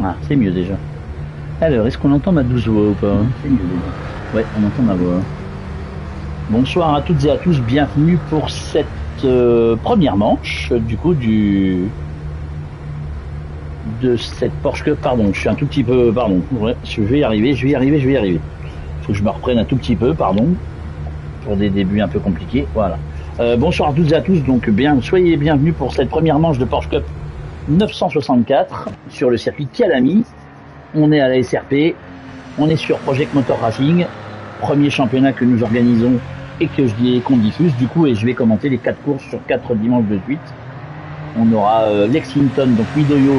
Ah, c'est mieux déjà. Alors, est-ce qu'on entend ma douce voix ou pas? C'est mieux déjà. Ouais, on entend ma voix. Bonsoir à toutes et à tous, bienvenue pour cette première manche, du coup, de cette Porsche Cup. Pardon, je suis un tout petit peu... Pardon, ouais, je vais y arriver. Faut que je me reprenne un tout petit peu, pardon, pour des débuts un peu compliqués, voilà. Bonsoir à toutes et à tous, donc soyez bienvenus pour cette première manche de Porsche Cup 964 sur le circuit Calamy. On est à la SRP, on est sur Project Motor Racing, premier championnat que nous organisons et qu'on diffuse du coup, et je vais commenter les 4 courses sur 4 dimanches de suite. On aura Lexington, donc Midoyo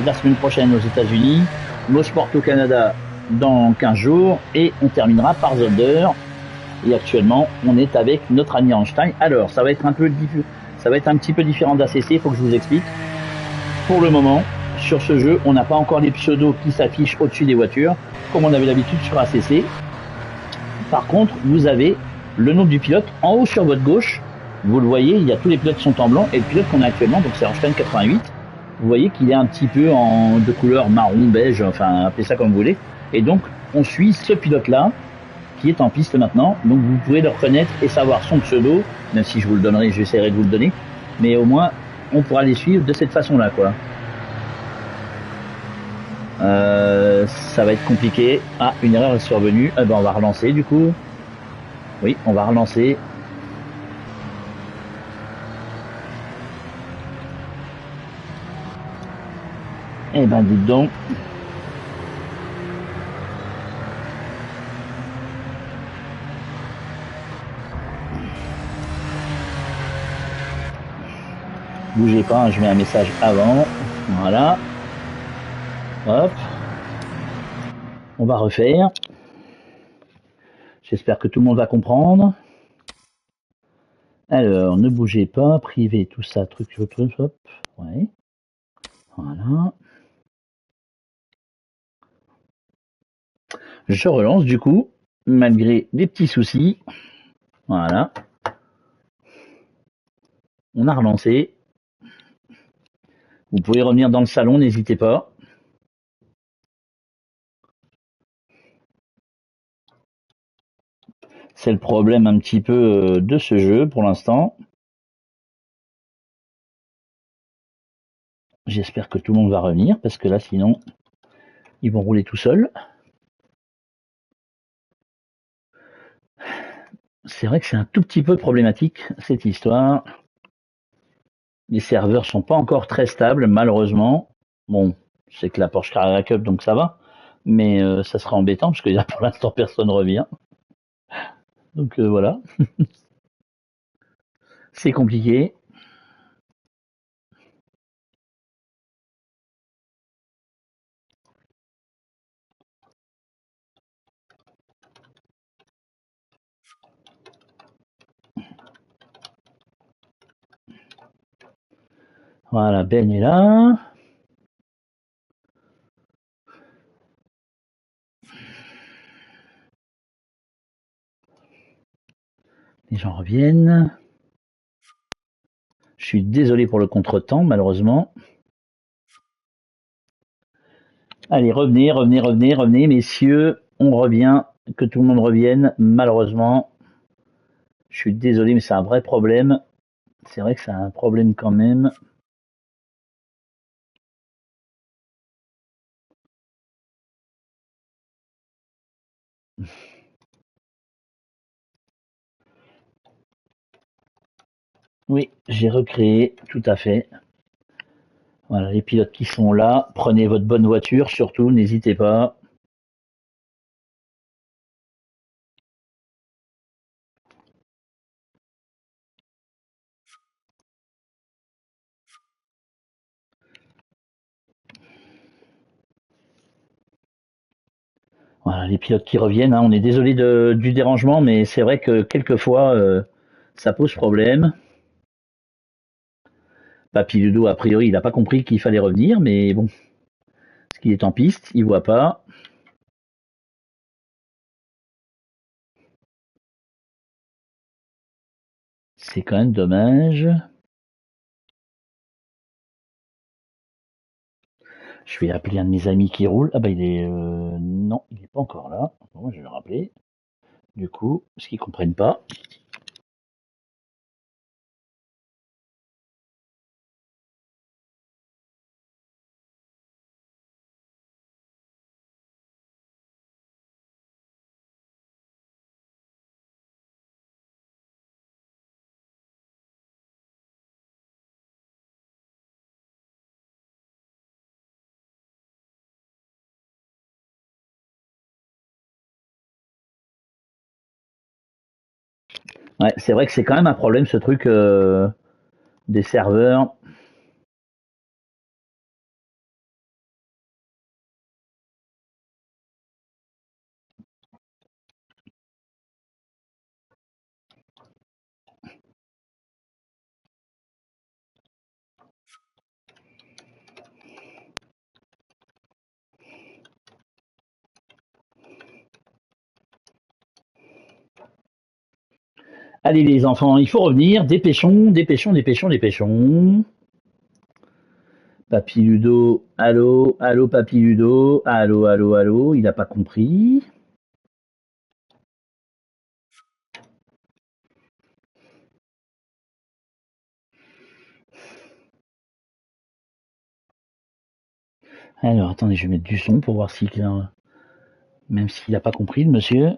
la semaine prochaine aux États-Unis, Mosport au Canada dans 15 jours, et on terminera par Zolder. Et actuellement, on est avec notre ami Einstein. Alors, ça va être un petit peu différent d'ACC, il faut que je vous explique. Pour le moment, sur ce jeu, on n'a pas encore les pseudos qui s'affichent au-dessus des voitures, comme on avait l'habitude sur ACC. Par contre, vous avez le nom du pilote en haut sur votre gauche. Vous le voyez, il y a tous les pilotes qui sont en blanc, et le pilote qu'on a actuellement, donc c'est Einstein 88. Vous voyez qu'il est un petit peu de couleur marron, beige, enfin appelez ça comme vous voulez. Et donc, on suit ce pilote-là, qui est en piste maintenant. Donc vous pouvez le reconnaître et savoir son pseudo, même si je vous le donnerai, j'essaierai de vous le donner. Mais au moins, on pourra les suivre de cette façon-là, quoi. Ça va être compliqué. Ah, une erreur est survenue. Eh ben, on va relancer, du coup. Oui, on va relancer. Eh ben, dites donc. Bougez pas, hein, je mets un message avant. Voilà. Hop. On va refaire. J'espère que tout le monde va comprendre. Alors, ne bougez pas, privé, tout ça, truc, hop. Ouais. Voilà. Je relance du coup, malgré des petits soucis. Voilà. On a relancé. Vous pouvez revenir dans le salon, n'hésitez pas. C'est le problème un petit peu de ce jeu pour l'instant. J'espère que tout le monde va revenir, parce que là, sinon, ils vont rouler tout seuls. C'est vrai que c'est un tout petit peu problématique, cette histoire. Les serveurs sont pas encore très stables, malheureusement. Bon, c'est que la Porsche Carrera Cup, donc ça va. Mais ça sera embêtant, parce que là, pour l'instant, personne revient. Donc voilà. C'est compliqué. Voilà, Ben est là. Les gens reviennent. Je suis désolé pour le contretemps, malheureusement. Allez, revenez, messieurs. On revient. Que tout le monde revienne. Malheureusement, je suis désolé, mais c'est un vrai problème. C'est vrai que c'est un problème quand même. Oui, j'ai recréé, tout à fait. Voilà, les pilotes qui sont là, prenez votre bonne voiture, surtout, n'hésitez pas. Voilà, les pilotes qui reviennent, hein, on est désolé du dérangement, mais c'est vrai que quelquefois, ça pose problème. Papy Ludo, a priori, il n'a pas compris qu'il fallait revenir, mais bon, parce qu'il est en piste, il voit pas. C'est quand même dommage. Je vais appeler un de mes amis qui roule. Ah bah il est non, il est pas encore là. Bon, je vais le rappeler. Du coup, parce qu'ils comprennent pas. Ouais, c'est vrai que c'est quand même un problème ce truc des serveurs. Allez les enfants, il faut revenir. Dépêchons, dépêchons, dépêchons, dépêchons. Papy Ludo, allô, allô Papy Ludo, allô, allô, allô, il n'a pas compris. Alors attendez, je vais mettre du son pour voir s'il a, même s'il n'a pas compris le monsieur.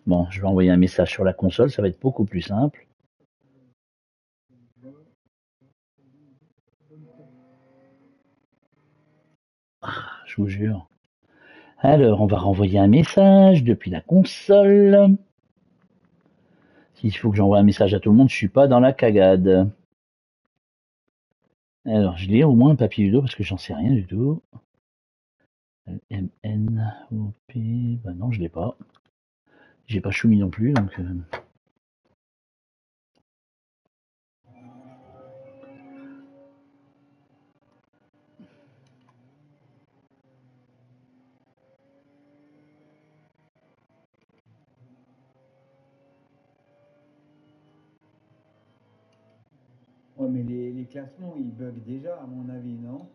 Bon, je vais envoyer un message sur la console, ça va être beaucoup plus simple. Je vous jure. Alors, on va renvoyer un message depuis la console. S'il faut que j'envoie un message à tout le monde, je suis pas dans la cagade. Alors, je l'ai au moins Papy Ludo parce que j'en sais rien du tout. MNOP, bah non, je l'ai pas. J'ai pas Choumi non plus, donc. Ouais, mais les classements, ils bug déjà, à mon avis, non?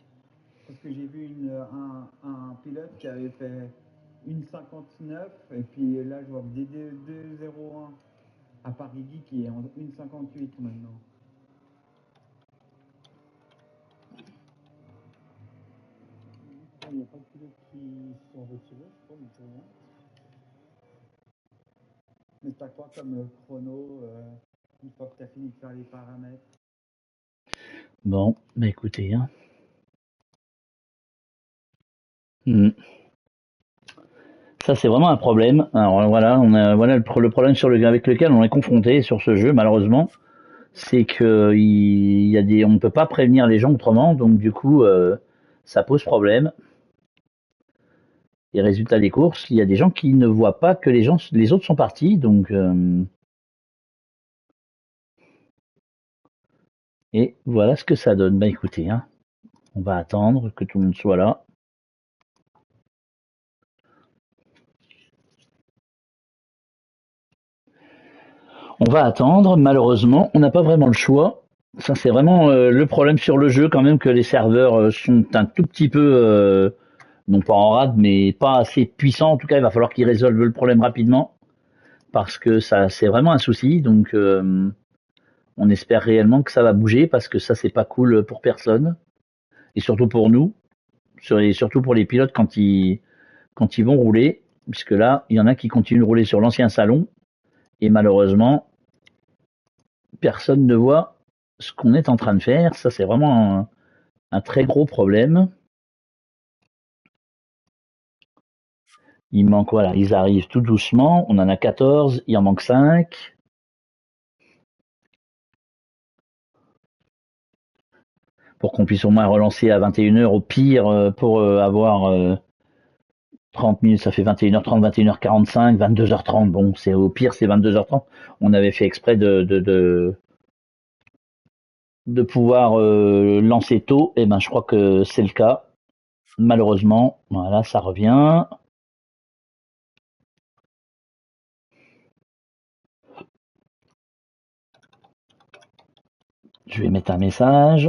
Parce que j'ai vu un pilote qui avait fait une 59, et puis là, je vois DD201 à Paris-Guy qui est en une 58 maintenant. Il n'y a pas de pilotes qui sont retirés, je crois, ou rien. Mais t'as quoi comme chrono une fois que tu as fini de faire les paramètres? Bon, bah écoutez, hein. Hmm. Ça, c'est vraiment un problème. Alors voilà, voilà le problème avec lequel on est confronté sur ce jeu, malheureusement, c'est que il y a on ne peut pas prévenir les gens autrement, donc du coup, ça pose problème. Les résultats des courses, il y a des gens qui ne voient pas que les autres sont partis, donc et voilà ce que ça donne. Bah écoutez, hein, on va attendre que tout le monde soit là. On va attendre. Malheureusement, on n'a pas vraiment le choix. Ça, c'est vraiment le problème sur le jeu quand même que les serveurs sont un tout petit peu, non pas en rade, mais pas assez puissants. En tout cas, il va falloir qu'ils résolvent le problème rapidement parce que ça, c'est vraiment un souci. Donc, on espère réellement que ça va bouger parce que ça, c'est pas cool pour personne et surtout pour nous, et surtout pour les pilotes quand ils vont rouler, puisque là, il y en a qui continuent de rouler sur l'ancien salon et malheureusement, personne ne voit ce qu'on est en train de faire. Ça, c'est vraiment un très gros problème. Il manque, voilà, ils arrivent tout doucement. On en a 14, il en manque 5. Pour qu'on puisse au moins relancer à 21h au pire pour avoir 30 minutes, ça fait 21h30, 21h45, 22h30. Bon, c'est au pire, c'est 22h30. On avait fait exprès de pouvoir lancer tôt. Et ben, je crois que c'est le cas. Malheureusement, voilà, ça revient. Je vais mettre un message.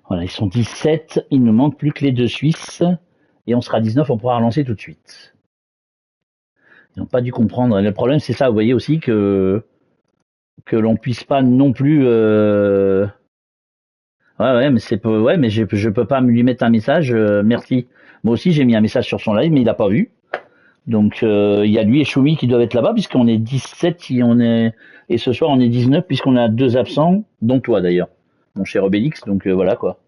Voilà, ils sont 17, il ne manque plus que les deux Suisses, et on sera 19, on pourra relancer tout de suite. Ils n'ont pas dû comprendre. Le problème, c'est ça, vous voyez aussi que l'on puisse pas non plus... Ouais, mais ouais, mais je peux pas lui mettre un message, merci. Moi aussi, j'ai mis un message sur son live, mais il a pas vu. Donc, il y a lui et Choumi qui doivent être là-bas, puisqu'on est 17, et ce soir, on est 19, puisqu'on a 2 absents, dont toi d'ailleurs, mon cher Obélix, donc voilà quoi.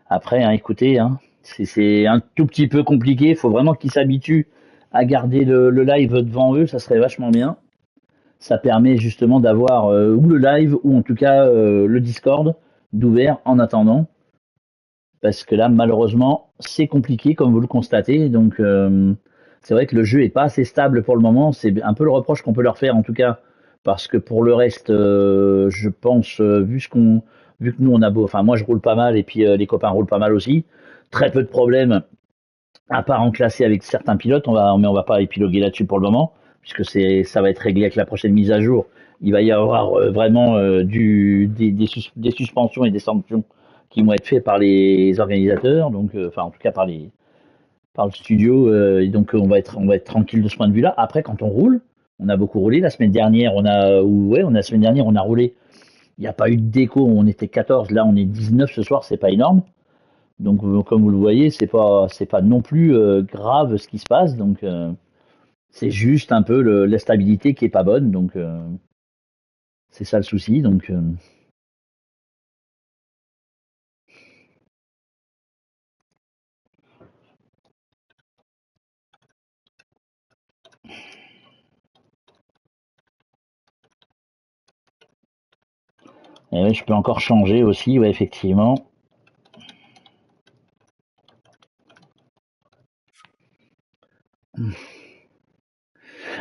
Après, hein, écoutez, hein, c'est un tout petit peu compliqué. Il faut vraiment qu'ils s'habituent à garder le live devant eux. Ça serait vachement bien. Ça permet justement d'avoir ou le live ou en tout cas le Discord d'ouvert en attendant. Parce que là, malheureusement, c'est compliqué comme vous le constatez. Donc, c'est vrai que le jeu est pas assez stable pour le moment. C'est un peu le reproche qu'on peut leur faire en tout cas. Parce que pour le reste, je pense, vu que nous on a beau, enfin moi je roule pas mal et puis les copains roulent pas mal aussi, très peu de problèmes, à part en classé avec certains pilotes, mais on va pas épiloguer là-dessus pour le moment, puisque ça va être réglé avec la prochaine mise à jour. Il va y avoir vraiment des suspensions et des sanctions qui vont être faites par les organisateurs, donc enfin en tout cas par le studio, et donc on va être tranquille de ce point de vue-là. Après, quand on roule, on a beaucoup roulé. La semaine dernière, la semaine dernière, on a roulé. Il n'y a pas eu de déco, on était 14, là on est 19 ce soir, c'est pas énorme. Donc comme vous le voyez, c'est pas non plus grave ce qui se passe. Donc c'est juste un peu la stabilité qui est pas bonne. Donc c'est ça le souci. Donc et ouais, je peux encore changer aussi, ouais, effectivement.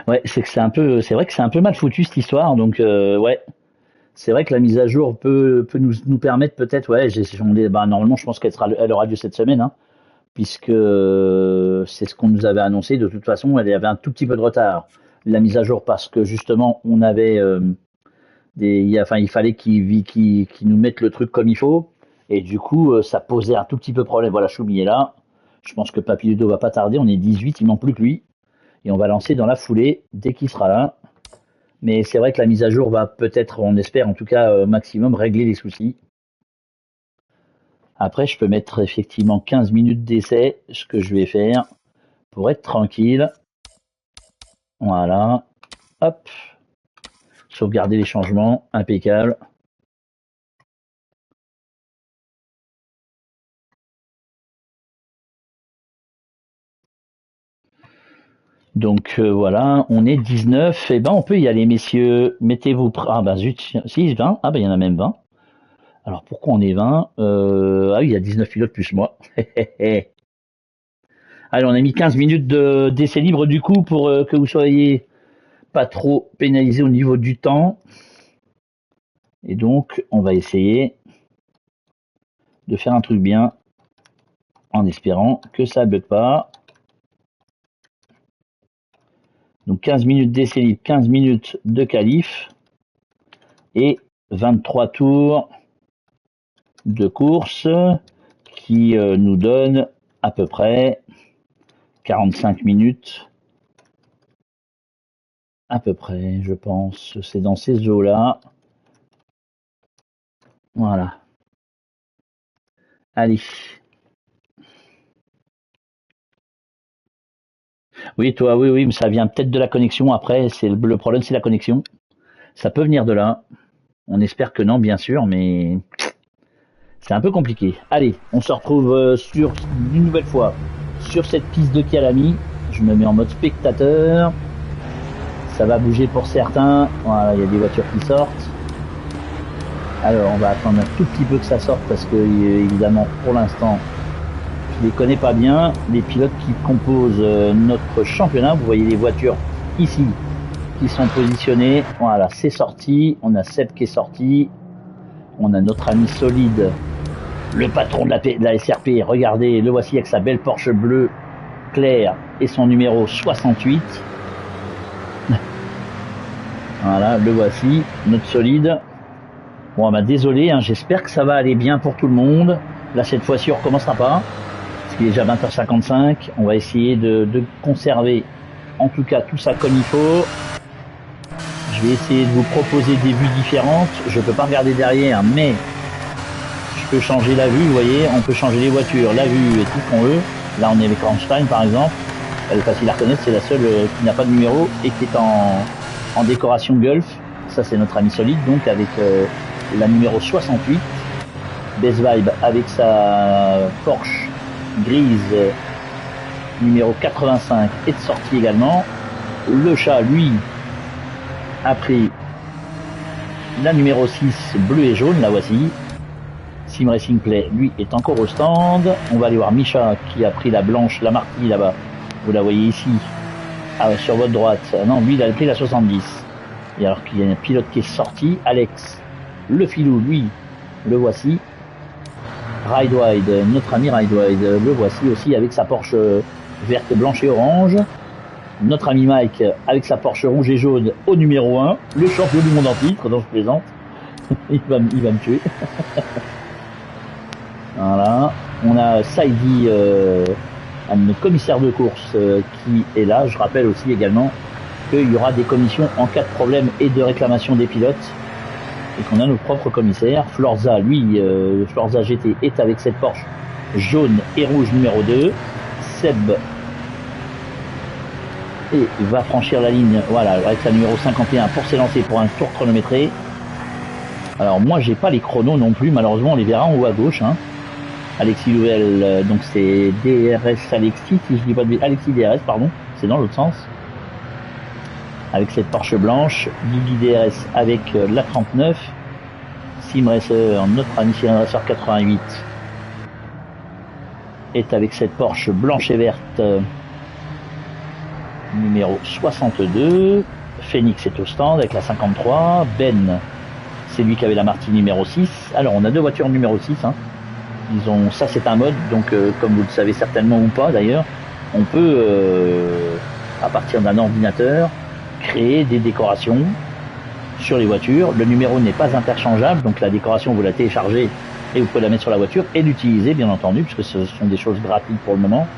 Ouais, c'est vrai que c'est un peu mal foutu cette histoire. Donc ouais, c'est vrai que la mise à jour peut nous permettre peut-être, ouais, normalement je pense elle aura lieu cette semaine, hein, puisque c'est ce qu'on nous avait annoncé. De toute façon, elle avait un tout petit peu de retard, la mise à jour, parce que justement, on avait il fallait qu'ils nous mettent le truc comme il faut, et du coup, ça posait un tout petit peu problème. Voilà, Choumi est là. Je pense que Papy Ludo va pas tarder. On est 18, il manque plus que lui, et on va lancer dans la foulée dès qu'il sera là. Mais c'est vrai que la mise à jour va peut-être, on espère en tout cas, maximum régler les soucis. Après, je peux mettre effectivement 15 minutes d'essai, ce que je vais faire pour être tranquille. Voilà. Hop. Sauvegarder les changements. Impeccable. Donc voilà, on est 19. Eh ben, on peut y aller, messieurs. Mettez-vous prêts. Ah bah zut, 6, 20. Ah bah il y en a même 20. Alors pourquoi on est 20 Ah oui, il y a 19 pilotes plus moi. Allez, on a mis 15 minutes d'essai libre du coup pour que vous soyez pas trop pénalisé au niveau du temps. Et donc, on va essayer de faire un truc bien en espérant que ça ne bug pas. Donc 15 minutes d'essai libre, 15 minutes de qualif et 23 tours de course qui nous donne à peu près 45 minutes. À peu près, je pense. C'est dans ces eaux-là. Voilà. Allez. Oui, toi, oui, mais ça vient peut-être de la connexion. Après, le problème, c'est la connexion. Ça peut venir de là. On espère que non, bien sûr, mais c'est un peu compliqué. Allez, on se retrouve une nouvelle fois sur cette piste de Kyalami. Je me mets en mode spectateur. Ça va bouger pour certains. Voilà, il y a des voitures qui sortent. Alors, on va attendre un tout petit peu que ça sorte parce que, évidemment, pour l'instant, je les connais pas bien. Les pilotes qui composent notre championnat, vous voyez les voitures ici qui sont positionnées. Voilà, c'est sorti. On a Seb qui est sorti. On a notre ami Solide, le patron de la SRP. Regardez, le voici avec sa belle Porsche bleue claire et son numéro 68. Voilà, le voici, notre Solide. Bon, bah désolé, hein, j'espère que ça va aller bien pour tout le monde. Là, cette fois-ci, on recommencera pas. Parce qu'il est déjà 20h55. On va essayer de conserver, en tout cas, tout ça comme il faut. Je vais essayer de vous proposer des vues différentes. Je peux pas regarder derrière, mais je peux changer la vue, vous voyez. On peut changer les voitures, la vue et tout ce qu'on veut. Là, on est avec Rammstein, par exemple. Elle est facile à reconnaître, c'est la seule qui n'a pas de numéro et qui est en décoration Gulf. Ça, c'est notre ami Solide, donc avec la numéro 68. Best Vibe avec sa Porsche grise numéro 85 est de sortie également. Le chat, lui, a pris la numéro 6 bleu et jaune, la voici. Sim Racing Play, lui, est encore au stand. On va aller voir Micha qui a pris la blanche, la marquise là-bas. Vous la voyez ici, sur votre droite. Non, lui, il a pris la 70. Et alors qu'il y a un pilote qui est sorti, Alex, le filou, lui, le voici. Ridewide, notre ami Ridewide, le voici aussi avec sa Porsche verte, blanche et orange. Notre ami Mike avec sa Porsche rouge et jaune au numéro 1, le champion du monde en titre, dont je plaisante. il va me tuer. Voilà. On a Saidi, notre commissaire de course, qui est là. Je rappelle aussi également qu'il y aura des commissions en cas de problème et de réclamation des pilotes. Et qu'on a nos propres commissaires. Florza, lui, Florza GT est avec cette Porsche jaune et rouge numéro 2. Seb et va franchir la ligne, voilà, avec sa numéro 51 pour s'élancer pour un tour chronométré. Alors moi j'ai pas les chronos non plus, malheureusement on les verra en haut à gauche. Hein. Alexis Louvel, donc c'est DRS Alexis, si je dis pas de Alexis DRS, pardon, c'est dans l'autre sens. Avec cette Porsche blanche, Guigui DRS avec la 39, Sim Racer, notre ami Sim Racer 88 est avec cette Porsche blanche et verte numéro 62, Phoenix est au stand avec la 53, Ben c'est lui qui avait la Martini numéro 6, alors on a deux voitures numéro 6, hein. Disons, ça c'est un mode, donc comme vous le savez certainement ou pas d'ailleurs, on peut à partir d'un ordinateur créer des décorations sur les voitures. Le numéro n'est pas interchangeable, donc la décoration vous la téléchargez et vous pouvez la mettre sur la voiture et l'utiliser bien entendu, puisque ce sont des choses gratuites pour le moment.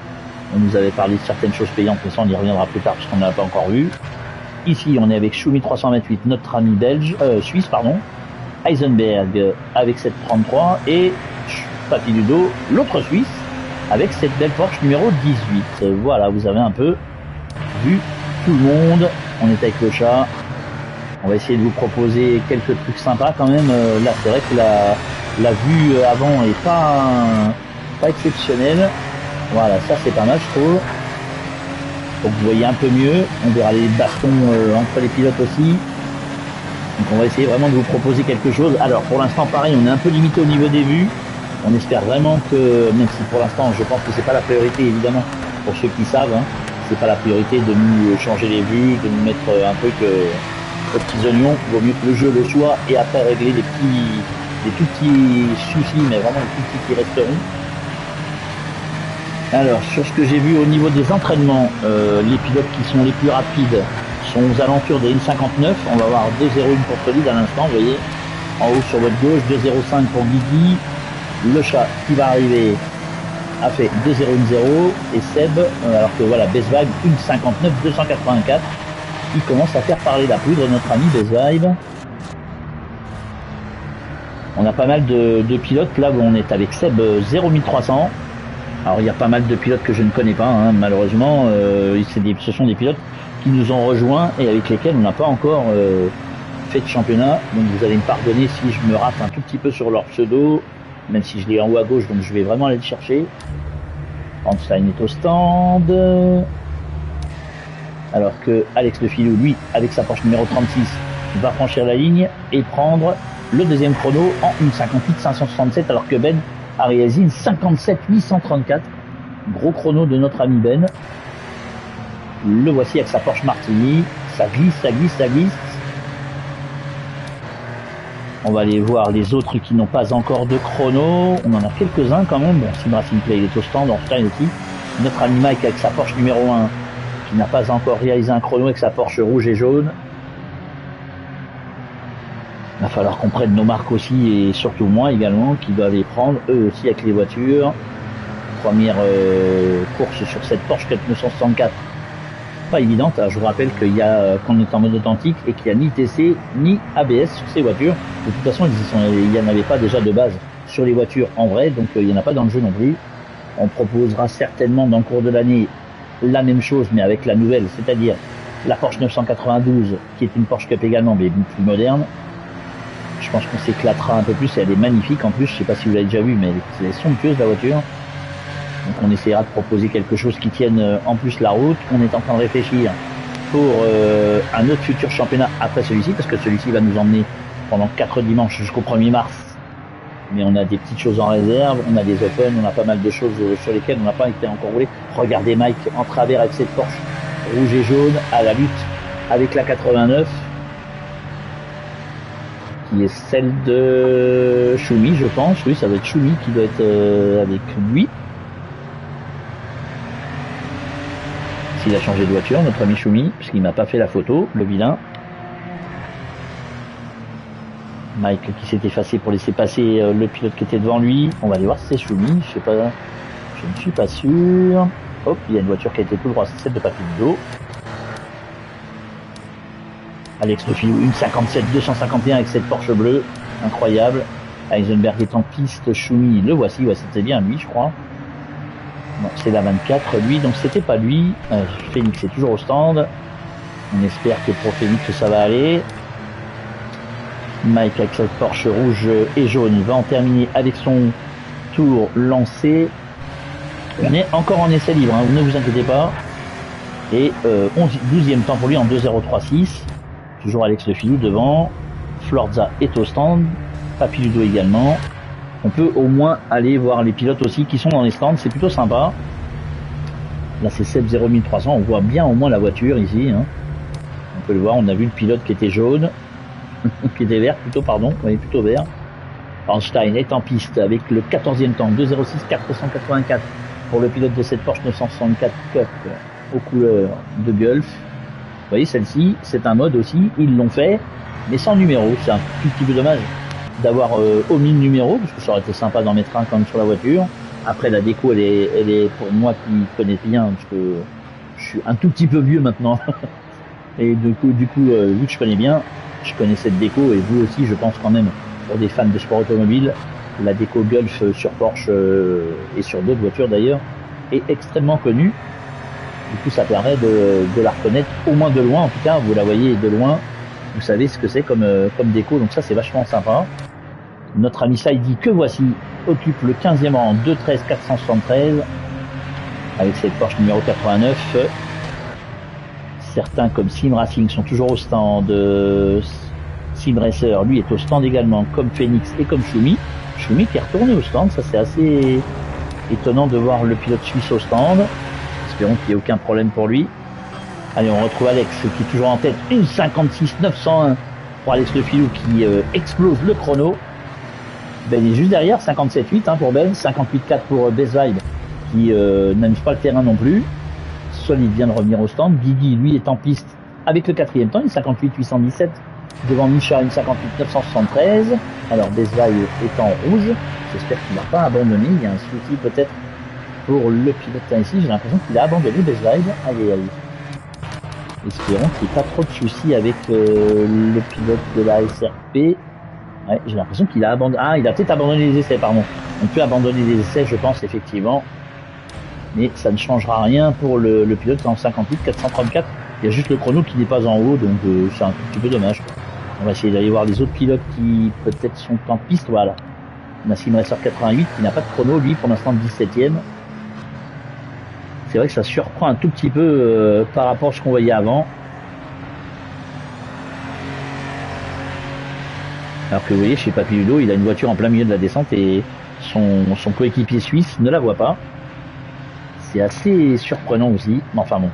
On nous avait parlé de certaines choses payantes, mais ça on y reviendra plus tard puisqu'on n'a pas encore vu. Ici on est avec Choumi 328, notre ami belge, suisse pardon, Heisenberg avec cette 33 et Papy Ludo, l'autre Suisse, avec cette belle Porsche numéro 18. Voilà, vous avez un peu vu tout le monde. On est avec le chat. On va essayer de vous proposer quelques trucs sympas quand même. Là, c'est vrai que la vue avant est pas exceptionnelle. Voilà, ça c'est pas mal, je trouve. Donc vous voyez un peu mieux. On verra les bastons entre les pilotes aussi. Donc on va essayer vraiment de vous proposer quelque chose. Alors pour l'instant, pareil, on est un peu limité au niveau des vues. On espère vraiment que, même si pour l'instant je pense que c'est pas la priorité évidemment, pour ceux qui savent, hein, c'est pas la priorité de nous changer les vues, de nous mettre un truc aux petits oignons, vaut mieux que le jeu le soit et après régler des tout petits soucis, mais vraiment les tout petits qui resteront. Alors sur ce que j'ai vu au niveau des entraînements, les pilotes qui sont les plus rapides sont aux alentours des 1,59, on va voir 2,01 pour Solide à l'instant, vous voyez, en haut sur votre gauche, 2,05 pour Guigui. Le chat qui va arriver a fait 2,010 et Seb, alors que voilà, Best Vibe 1,59 284, il commence à faire parler la poudre, notre ami Best Vibe. On a pas mal de pilotes, là où on est avec Seb 01300. Alors il y a pas mal de pilotes que je ne connais pas, hein, malheureusement, ce sont des pilotes qui nous ont rejoints et avec lesquels on n'a pas encore fait de championnat, donc vous allez me pardonner si je me rate un tout petit peu sur leur pseudo, même si je l'ai en haut à gauche, donc je vais vraiment aller le chercher. Rammstein est au stand. Alors que Alex Le Filou, lui, avec sa Porsche numéro 36, va franchir la ligne et prendre le deuxième chrono en 1,58 567 alors que Ben a réalisé une 57 834. Gros chrono de notre ami Ben. Le voici avec sa Porsche Martini. Ça glisse, ça glisse, ça glisse. On va aller voir les autres qui n'ont pas encore de chrono. On en a quelques-uns quand même. Bon, Sim Racing Play, il est au stand, Einstein aussi. Notre ami Mike avec sa Porsche numéro 1 qui n'a pas encore réalisé un chrono avec sa Porsche rouge et jaune. Il va falloir qu'on prenne nos marques aussi et surtout moi également qui doivent les prendre eux aussi avec les voitures. Première course sur cette Porsche 964. Pas évidente, je vous rappelle qu'il y a qu'on est en mode authentique et qu'il n'y a ni TC ni ABS sur ces voitures. De toute façon, il n'y en avait pas déjà de base sur les voitures en vrai, donc il n'y en a pas dans le jeu non plus. On proposera certainement dans le cours de l'année la même chose mais avec la nouvelle, c'est-à-dire la Porsche 992 qui est une Porsche Cup également mais beaucoup plus moderne. Je pense qu'on s'éclatera un peu plus et elle est magnifique en plus, je sais pas si vous l'avez déjà vu mais elle est somptueuse la voiture. Donc on essaiera de proposer quelque chose qui tienne en plus la route. On est en train de réfléchir pour un autre futur championnat après celui-ci, parce que celui-ci va nous emmener pendant 4 dimanches jusqu'au 1er mars. Mais on a des petites choses en réserve, on a des Open, on a pas mal de choses sur lesquelles on n'a pas été encore roulé. Regardez Mike en travers avec cette Porsche rouge et jaune à la lutte avec la 89, qui est celle de Choumi, je pense. Oui, ça doit être Choumi qui doit être avec lui. Il a changé de voiture, notre ami Choumi, puisqu'il m'a pas fait la photo, le vilain. Mike qui s'est effacé pour laisser passer le pilote qui était devant lui. On va aller voir si c'est Choumi, je sais pas, je ne suis pas sûr. Hop, il y a une voiture qui a été tout droit, c'est celle de Papildo. Alex Lefilou, une 57 251 avec cette Porsche bleue, incroyable. Heisenberg est en piste, Choumi, le voici, ouais, c'était bien lui, je crois. Non, c'est la 24, lui, donc c'était pas lui. Phoenix est toujours au stand. On espère que pour Phoenix ça va aller. Mike avec cette Porsche rouge et jaune va en terminer avec son tour lancé. On est encore en essai libre, hein, ne vous inquiétez pas. Et 12e temps pour lui en 2.036. Toujours Alex Lefilou devant. Florza est au stand. Papiludo également. On peut au moins aller voir les pilotes aussi qui sont dans les stands, c'est plutôt sympa. Là c'est 7.01300, on voit bien au moins la voiture ici. Hein. On peut le voir, on a vu le pilote qui était jaune, qui était vert plutôt, pardon, oui, plutôt vert. Einstein est en piste avec le 14e temps, 2.06 484 pour le pilote de cette Porsche 964 Cup aux couleurs de Gulf. Vous voyez celle-ci, c'est un mode aussi, ils l'ont fait, mais sans numéro, c'est un tout petit peu dommage d'avoir omis le numéro, parce que ça aurait été sympa d'en mettre un quand même sur la voiture. Après la déco elle est pour moi qui connais bien, parce que je suis un tout petit peu vieux maintenant. Et du coup vu que je connais bien, je connais cette déco, et vous aussi je pense quand même, pour des fans de sport automobile, la déco Gulf sur Porsche et sur d'autres voitures d'ailleurs est extrêmement connue. Du coup ça permet de la reconnaître au moins de loin, en tout cas vous la voyez de loin, vous savez ce que c'est comme déco, donc ça c'est vachement sympa. Notre ami Saidi, que voici, occupe le 15e rang, 2.13 473, avec cette Porsche numéro 89. Certains comme Sim Racing sont toujours au stand. Sim Racer, lui, est au stand également, comme Phoenix et comme Choumi. Choumi qui est retourné au stand, ça c'est assez étonnant de voir le pilote suisse au stand. Espérons qu'il n'y ait aucun problème pour lui. Allez, on retrouve Alex qui est toujours en tête, une 56 901 pour Alex Lefilou qui explose le chrono. Ben, il est juste derrière, 57.8 hein, pour Ben, 58.4 pour Best Vibe qui n'amuse pas le terrain non plus. Solid vient de revenir au stand. Guigui, lui, est en piste avec le 4e temps, une 58.817 devant Micha, une 58.973. Alors Best Vibe est en rouge. J'espère qu'il n'a pas abandonné. Il y a un souci peut-être pour le pilote ici. J'ai l'impression qu'il a abandonné Best Vibe. Allez, allez. Espérons qu'il n'y ait pas trop de soucis avec le pilote de la SRP. Ouais, j'ai l'impression qu'il a abandonné. Ah, il a peut-être abandonné les essais, pardon. On peut abandonner les essais, je pense, effectivement. Mais ça ne changera rien pour le pilote en 58 434. Il y a juste le chrono qui n'est pas en haut, donc c'est un tout petit peu dommage. On va essayer d'aller voir les autres pilotes qui peut-être sont en piste. Voilà. On a Sim Racer 88 qui n'a pas de chrono, lui, pour l'instant 17e. C'est vrai que ça surprend un tout petit peu par rapport à ce qu'on voyait avant. Alors que vous voyez, chez Papy Ludo, il a une voiture en plein milieu de la descente et son coéquipier suisse ne la voit pas. C'est assez surprenant aussi. Mais enfin bon,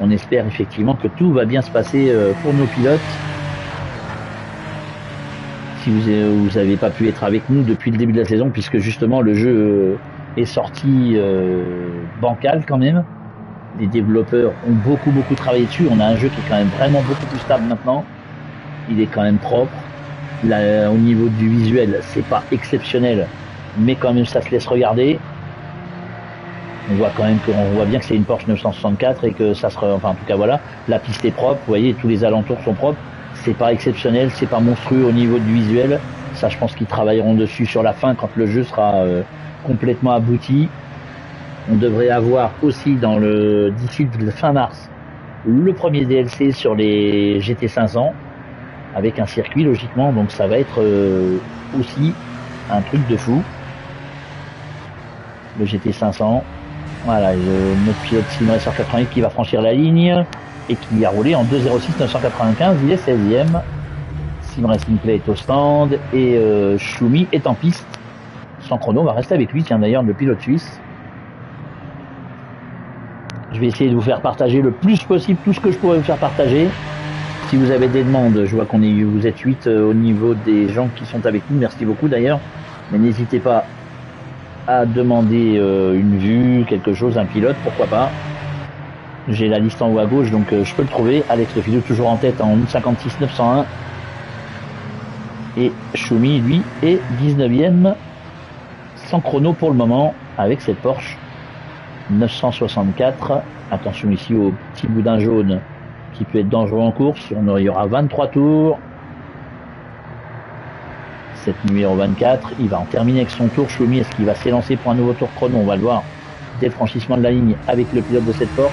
on espère effectivement que tout va bien se passer pour nos pilotes. Si vous n'avez pas pu être avec nous depuis le début de la saison, puisque justement le jeu est sorti bancal quand même. Les développeurs ont beaucoup travaillé dessus. On a un jeu qui est quand même vraiment beaucoup plus stable maintenant. Il est quand même propre. Là, au niveau du visuel, c'est pas exceptionnel, mais quand même ça se laisse regarder. On voit quand même on voit bien que c'est une Porsche 964 et que ça sera, enfin en tout cas voilà, la piste est propre. Vous voyez, tous les alentours sont propres. C'est pas exceptionnel, c'est pas monstrueux au niveau du visuel. Ça, je pense qu'ils travailleront dessus sur la fin quand le jeu sera complètement abouti. On devrait avoir aussi d'ici fin mars le premier DLC sur les GT500 avec un circuit logiquement, donc ça va être aussi un truc de fou. Le GT500, voilà, notre pilote Simon SR88 qui va franchir la ligne et qui a roulé en 2.06 995, il est 16e. Sim Racing Play est au stand et Schumi est en piste. Sans chrono, on va rester avec lui, tiens d'ailleurs le pilote suisse. Je vais essayer de vous faire partager le plus possible tout ce que je pourrais vous faire partager. Si vous avez des demandes, je vois vous êtes 8 au niveau des gens qui sont avec nous, merci beaucoup d'ailleurs. Mais n'hésitez pas à demander une vue, quelque chose, un pilote, pourquoi pas. J'ai la liste en haut à gauche, donc je peux le trouver. Alex Le Filou toujours en tête en 56 901. Et Schumi, lui, est 19e, sans chrono pour le moment, avec cette Porsche 964. Attention ici au petit boudin jaune qui peut être dangereux en course. Il y aura 23 tours. Cette numéro 24, il va en terminer avec son tour. Schumi, est-ce qu'il va s'élancer pour un nouveau tour chrono? On va le voir dès le franchissement de la ligne avec le pilote de cette Porsche.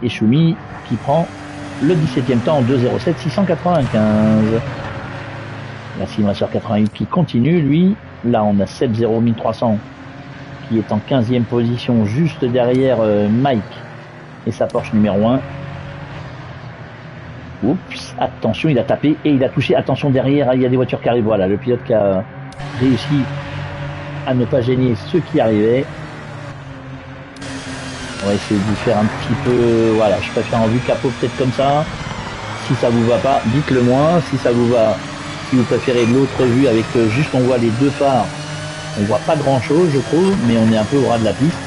Et Schumi qui prend le 17e temps en 2.07 695. La Sim Racer 88 qui continue, lui. Là, on a 7.0 1300 qui est en 15e position juste derrière Mike et sa Porsche numéro 1. Oups, attention, il a tapé et il a touché. Attention, derrière, il y a des voitures qui arrivent. Voilà, le pilote qui a réussi à ne pas gêner ceux qui arrivaient. On va essayer de vous faire un petit peu... Voilà, je préfère en vue capot peut-être comme ça. Si ça vous va pas, dites-le moi. Si ça vous va, si vous préférez l'autre vue avec juste on voit les deux phares, on voit pas grand-chose, je trouve, mais on est un peu au ras de la piste.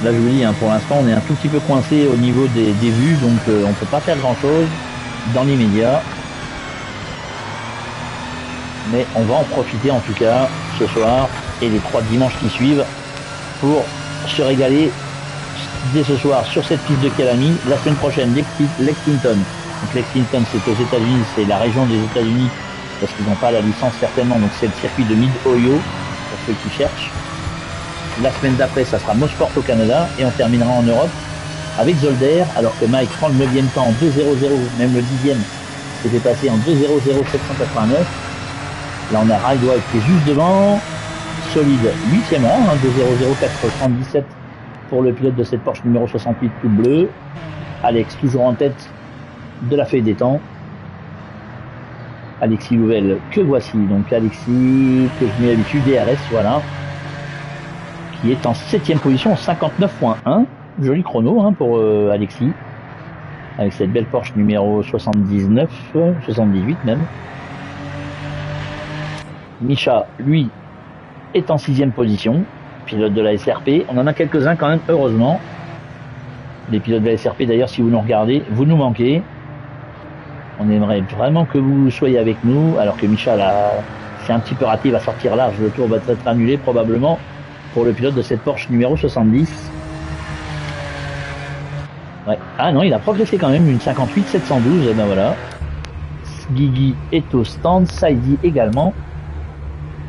Là, je vous dis, hein, pour l'instant, on est un tout petit peu coincé au niveau des vues, donc on peut pas faire grand-chose dans l'immédiat. Mais on va en profiter en tout cas ce soir et les 3 dimanches qui suivent pour se régaler dès ce soir sur cette piste de Calamy. La semaine prochaine, Lexington. Donc Lexington, c'est aux États-Unis, c'est la région des États-Unis parce qu'ils n'ont pas la licence certainement, donc c'est le circuit de Mid-Ohio pour ceux qui cherchent. La semaine d'après, ça sera Mosport au Canada et on terminera en Europe avec Zolder, alors que Mike prend le 9e temps en 2.00, même le 10e s'était passé en 2.00 789. Là, on a Ride qui est juste devant, solide 8e rang, hein, 2.00 477 pour le pilote de cette Porsche numéro 68 tout bleu. Alex toujours en tête de la feuille des temps. Alexis Louvel que voici, donc Alexis que je mets d'habitude, DRS, voilà, qui est en 7e position, 59.1, joli chrono hein, pour Alexis, avec cette belle Porsche numéro 78 même. Misha, lui, est en 6e position, pilote de la SRP. On en a quelques-uns quand même, heureusement. Les pilotes de la SRP, d'ailleurs, si vous nous regardez, vous nous manquez. On aimerait vraiment que vous soyez avec nous, alors que Misha, là, c'est un petit peu raté, il va sortir large. Le tour va être annulé, probablement, pour le pilote de cette Porsche numéro 70. Ouais. Ah non, il a progressé quand même, une 58 712, et ben voilà. Guigui est au stand, Saidi également.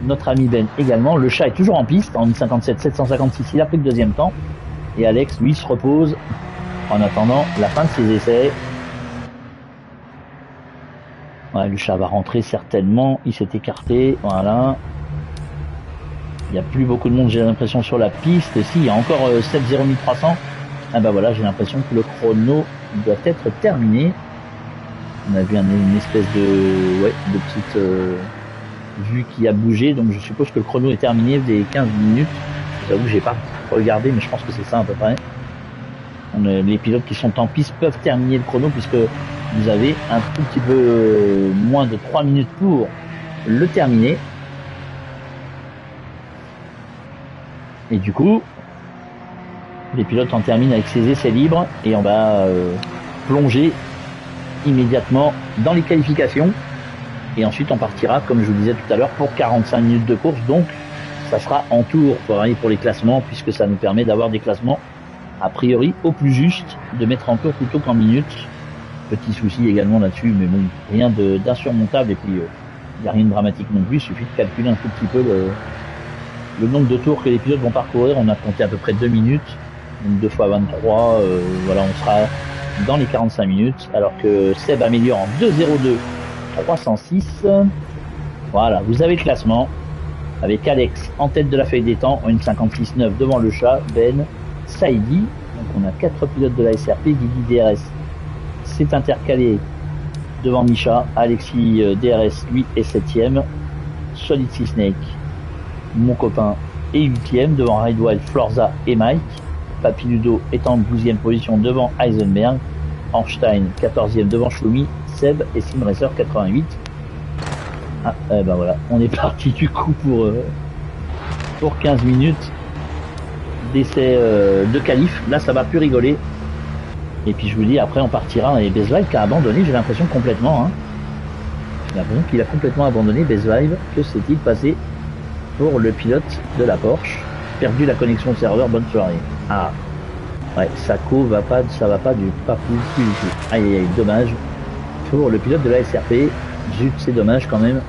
Notre ami Ben également. Le chat est toujours en piste en 57 756. Il a pris le 2e temps. Et Alex, lui, se repose en attendant la fin de ses essais. Ouais, le chat va rentrer certainement. Il s'est écarté. Voilà. Il n'y a plus beaucoup de monde, j'ai l'impression, sur la piste. Si, il y a encore 7.0 1300. Ah bah voilà, j'ai l'impression que le chrono doit être terminé. On a vu une espèce de petite vue qui a bougé, donc je suppose que le chrono est terminé des 15 minutes. J'avoue que j'ai pas regardé, mais je pense que c'est ça à peu près. Les pilotes qui sont en piste peuvent terminer le chrono puisque vous avez un tout petit peu moins de 3 minutes pour le terminer. Et du coup, les pilotes en terminent avec ses essais libres et on va plonger immédiatement dans les qualifications. Et ensuite, on partira, comme je vous disais tout à l'heure, pour 45 minutes de course. Donc, ça sera en tour pour les classements, puisque ça nous permet d'avoir des classements, a priori, au plus juste, de mettre en tour plutôt qu'en minutes. Petit souci également là-dessus, mais bon, rien d'insurmontable. Et puis, il n'y a rien de dramatique non plus. Il suffit de calculer un tout petit peu le nombre de tours que les pilotes vont parcourir. On a compté à peu près 2 minutes. Donc 2 fois 23, voilà, on sera dans les 45 minutes. Alors que Seb améliore en 2.02. 306. Voilà, vous avez le classement avec Alex en tête de la feuille des temps en 1.56.9 devant le chat, Ben, Saïdi. Donc on a 4 pilotes de la SRP. Guigui DRS s'est intercalé devant Micha. Alexis DRS lui est 7ème. Solid Sea Snake, mon copain, est 8ème devant Ridewild, Florza et Mike. Papy Ludo est en 12e position devant Heisenberg. Ornstein 14e devant Schumi. Seb et SimRacer 88. Ah, ben voilà, on est parti du coup pour 15 minutes d'essai de qualif. Là, ça va plus rigoler. Et puis je vous dis, après on partira. Et Bezvibe qui a abandonné, j'ai l'impression complètement. Hein. J'ai l'impression qu'il a complètement abandonné Bezvibe. Que s'est-il passé pour le pilote de la Porsche? Perdu la connexion au serveur, bonne soirée. Ah, ouais, Sako ça va pas du tout. Aïe, dommage. Pour le pilote de la SRP, zut, c'est dommage quand même.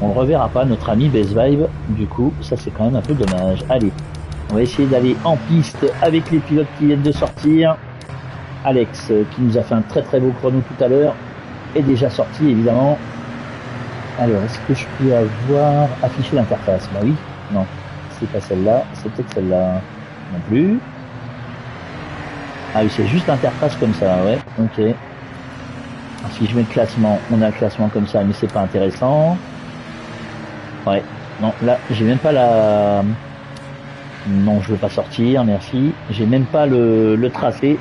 On ne reverra pas notre ami Bezvibe, du coup, ça c'est quand même un peu dommage. Allez, on va essayer d'aller en piste avec les pilotes qui viennent de sortir. Alex, qui nous a fait un très très beau chrono tout à l'heure, est déjà sorti évidemment. Alors, est-ce que je peux avoir affiché l'interface? Bah oui, non, c'est pas celle-là, c'est peut-être celle-là non plus. Ah oui, c'est juste l'interface comme ça, ouais, ok. Si je mets le classement, on a le classement comme ça, mais c'est pas intéressant. Ouais, non, là, j'ai même pas la... Non, je veux pas sortir, merci. J'ai même pas le tracé.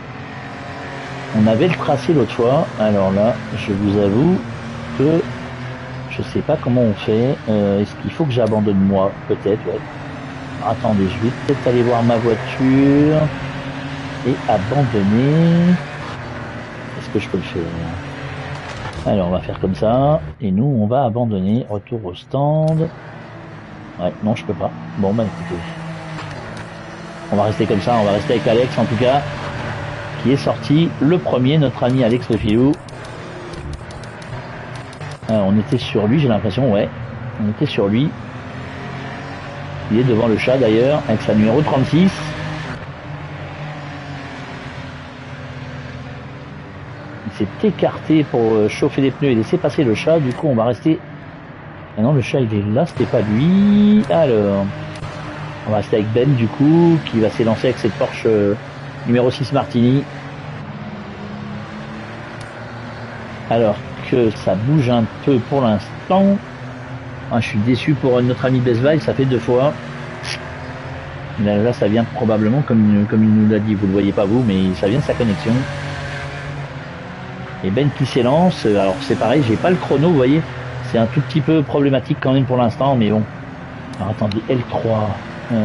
On avait le tracé l'autre fois. Alors là, je vous avoue que je sais pas comment on fait. Est-ce qu'il faut que j'abandonne moi? Peut-être, ouais. Attendez, je vais peut-être aller voir ma voiture et abandonner. Est-ce que je peux le faire? Alors on va faire comme ça, et nous on va abandonner, retour au stand. Ouais, non je peux pas. Bon bah écoutez, on va rester comme ça, on va rester avec Alex en tout cas, qui est sorti le premier, notre ami Alex Le Filou. On était sur lui, j'ai l'impression, ouais, on était sur lui. Il est devant le chat d'ailleurs, avec sa numéro 36. S'est écarté pour chauffer les pneus et laisser passer le chat. Du coup on va rester... Ah non, le chat il est là, c'était pas lui. Alors on va rester avec Ben du coup, qui va s'élancer avec cette Porsche numéro 6 Martini. Alors que ça bouge un peu pour l'instant. Ah, je suis déçu pour notre ami Bezvibe, ça fait 2 fois. Là ça vient probablement, comme il nous l'a dit, vous le voyez pas vous, mais ça vient de sa connexion. Et Ben qui s'élance, alors c'est pareil, j'ai pas le chrono, vous voyez, c'est un tout petit peu problématique quand même pour l'instant, mais bon. Alors attendez, L3,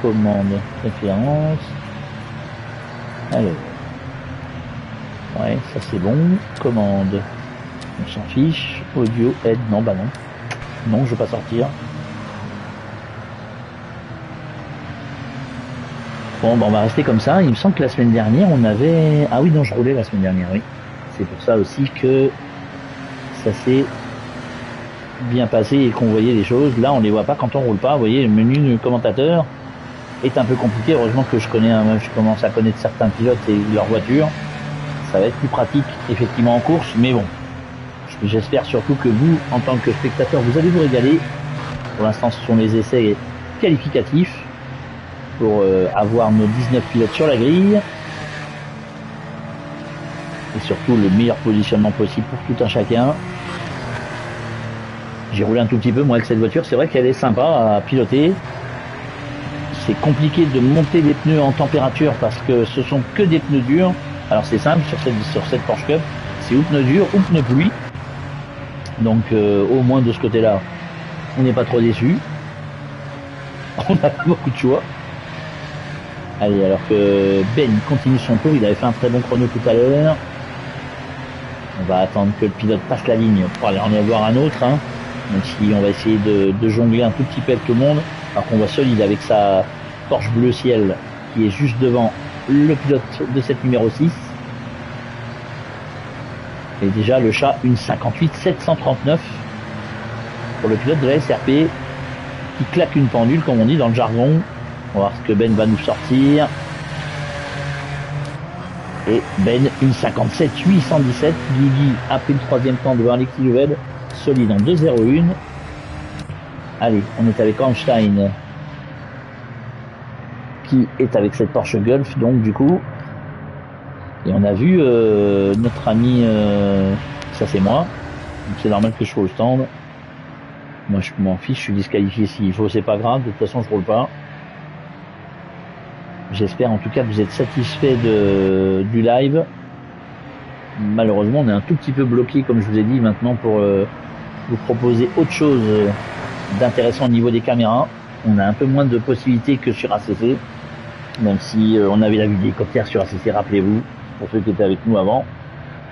commande, référence. Alors, ouais, ça c'est bon, commande, on s'en fiche, audio, aide, non, bah non. Non, je veux pas sortir. Bon, bah on va rester comme ça, il me semble que la semaine dernière on avait... Ah oui, non, je roulais la semaine dernière, oui. C'est pour ça aussi que ça s'est bien passé et qu'on voyait les choses. Là, on les voit pas quand on roule pas. Vous voyez, le menu du commentateur est un peu compliqué. Heureusement que je commence à connaître certains pilotes et leur voiture. Ça va être plus pratique, effectivement, en course. Mais bon, j'espère surtout que vous, en tant que spectateur, vous allez vous régaler. Pour l'instant, ce sont les essais qualificatifs pour avoir nos 19 pilotes sur la grille. et surtout le meilleur positionnement possible pour tout un chacun. J'ai roulé un tout petit peu moi avec cette voiture, c'est vrai qu'elle est sympa à piloter. C'est compliqué de monter des pneus en température parce que ce sont que des pneus durs. Alors c'est simple sur cette Porsche Cup, c'est ou pneus durs ou pneus pluie. Donc au moins de ce côté-là, on n'est pas trop déçu. On n'a pas beaucoup de choix. Allez, alors que Ben continue son tour, il avait fait un très bon chrono tout à l'heure. On va attendre que le pilote passe la ligne pour aller en avoir un autre, hein. Même si on va essayer de jongler un tout petit peu avec tout le monde. Alors qu'on voit Solide avec sa Porsche bleu ciel qui est juste devant le pilote de cette numéro 6. Et déjà le chat, une 58 739 pour le pilote de la SRP qui claque une pendule comme on dit dans le jargon. On va voir ce que Ben va nous sortir. Et Ben, une 57 817. Guigui a pris le troisième temps devant Alexis Jouvel. Solide en 2.01. Allez, on est avec Einstein qui est avec cette Porsche Golf donc du coup. Et on a vu notre ami, ça c'est moi. Donc c'est normal que je sois au stand. Moi je m'en fiche, je suis disqualifié s'il faut, c'est pas grave, de toute façon je roule pas. J'espère en tout cas que vous êtes satisfait du live. Malheureusement on est un tout petit peu bloqué comme je vous ai dit maintenant pour vous proposer autre chose d'intéressant au niveau des caméras. On a un peu moins de possibilités que sur ACC, même si on avait la vue d'hélicoptère sur ACC, rappelez-vous, pour ceux qui étaient avec nous avant.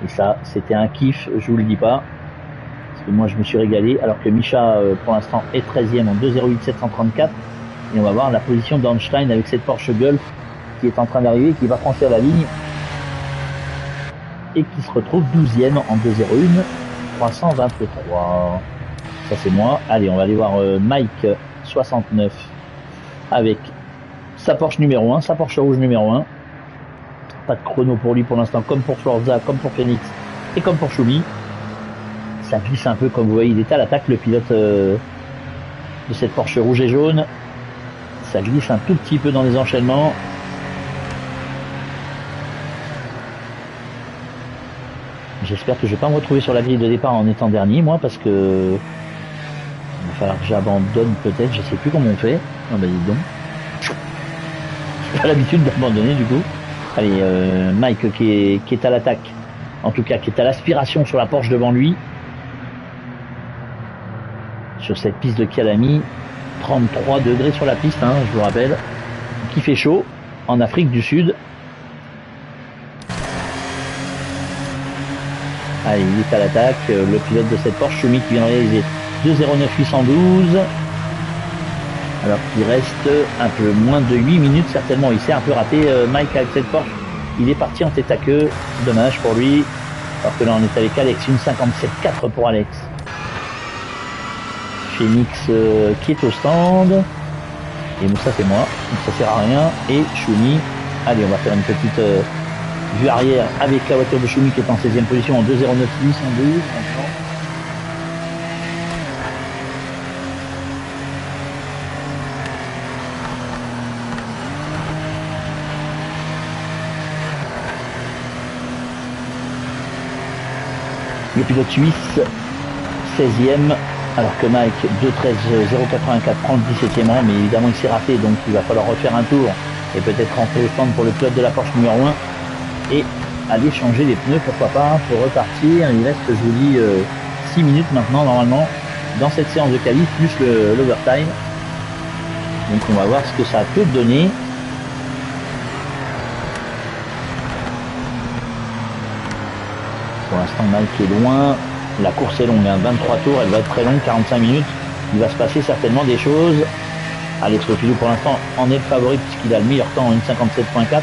Et ça, c'était un kiff, je vous le dis pas, parce que moi je me suis régalé, alors que Micha pour l'instant est 13e en 2.08 734. Et on va voir la position d'Einstein avec cette Porsche Golf qui est en train d'arriver, qui va franchir la ligne et qui se retrouve 12e en 2.01 323. Ça c'est moi. Allez, on va aller voir Mike 69 avec sa Porsche numéro 1, sa Porsche rouge numéro 1. Pas de chrono pour lui pour l'instant, comme pour Forza, comme pour Phoenix et comme pour Schumi. Ça glisse un peu, comme vous voyez, il est à l'attaque, le pilote de cette Porsche rouge et jaune. Ça glisse un tout petit peu dans les enchaînements. J'espère que je vais pas me retrouver sur la grille de départ en étant dernier, moi, parce que il va falloir que j'abandonne peut-être, je sais plus comment on fait. Ah bah dis donc. J'ai pas l'habitude d'abandonner du coup. Allez, Mike qui est à l'attaque, en tout cas qui est à l'aspiration sur la Porsche devant lui. Sur cette piste de Calami, 33 degrés sur la piste, hein, je vous rappelle, qui fait chaud en Afrique du Sud. Allez, il est à l'attaque, le pilote de cette Porsche Schumi qui vient de réaliser 2.09 812. Alors qu'il reste un peu moins de 8 minutes certainement. Il s'est un peu raté, Mike, avec cette Porsche. Il est parti en tête à queue, dommage pour lui. Alors que là on est avec Alex, une 57.4 pour Alex. Phoenix qui est au stand. Et ça c'est moi, donc ça sert à rien. Et Schumi, allez on va faire une petite vue arrière avec la voiture de Schumi qui est en 16e position en 2.09 812. Le pilote suisse 16e, alors que Mike 2.13.084 prend le 17e rang, mais évidemment il s'est raté, donc il va falloir refaire un tour et peut-être rentrer au stand pour le pilote de la Porsche numéro 1 et aller changer les pneus, pourquoi pas, pour repartir. Il reste, je vous dis, 6 minutes maintenant normalement dans cette séance de qualif, plus l'overtime. Donc on va voir ce que ça peut donner. Pour l'instant, Mike est loin. La course est longue, hein, 23 tours, elle va être très longue, 45 minutes. Il va se passer certainement des choses. Alex Lopilou, pour l'instant, en est le favori puisqu'il a le meilleur temps en 1.57.4.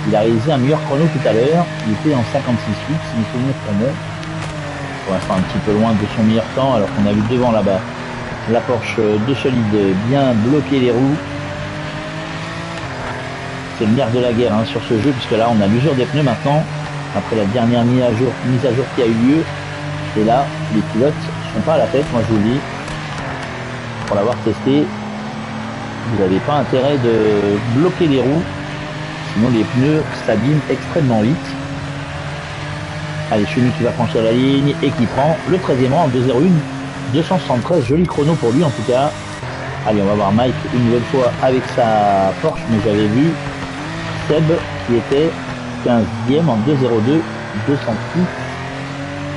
Il a réalisé un meilleur chrono tout à l'heure. Il était en 56.8, si mes souvenirs sont bons. Pour l'instant, un petit peu loin de son meilleur temps, alors qu'on a vu devant là-bas la Porsche de Solide bien bloquer les roues. C'est le nerf de la guerre hein, sur ce jeu, puisque là, on a l'usure des pneus maintenant. Après la dernière mise à jour qui a eu lieu. Et là, les pilotes sont pas à la fête, moi je vous le dis. Pour l'avoir testé, vous n'avez pas intérêt de bloquer les roues, sinon les pneus s'abîment extrêmement vite. Allez, Chenu qui va franchir la ligne et qui prend le 13e rang en 2-0-1. 273, joli chrono pour lui en tout cas. Allez, on va voir Mike une nouvelle fois avec sa Porsche, mais j'avais vu Seb qui était 15e en 2-0-2, 206.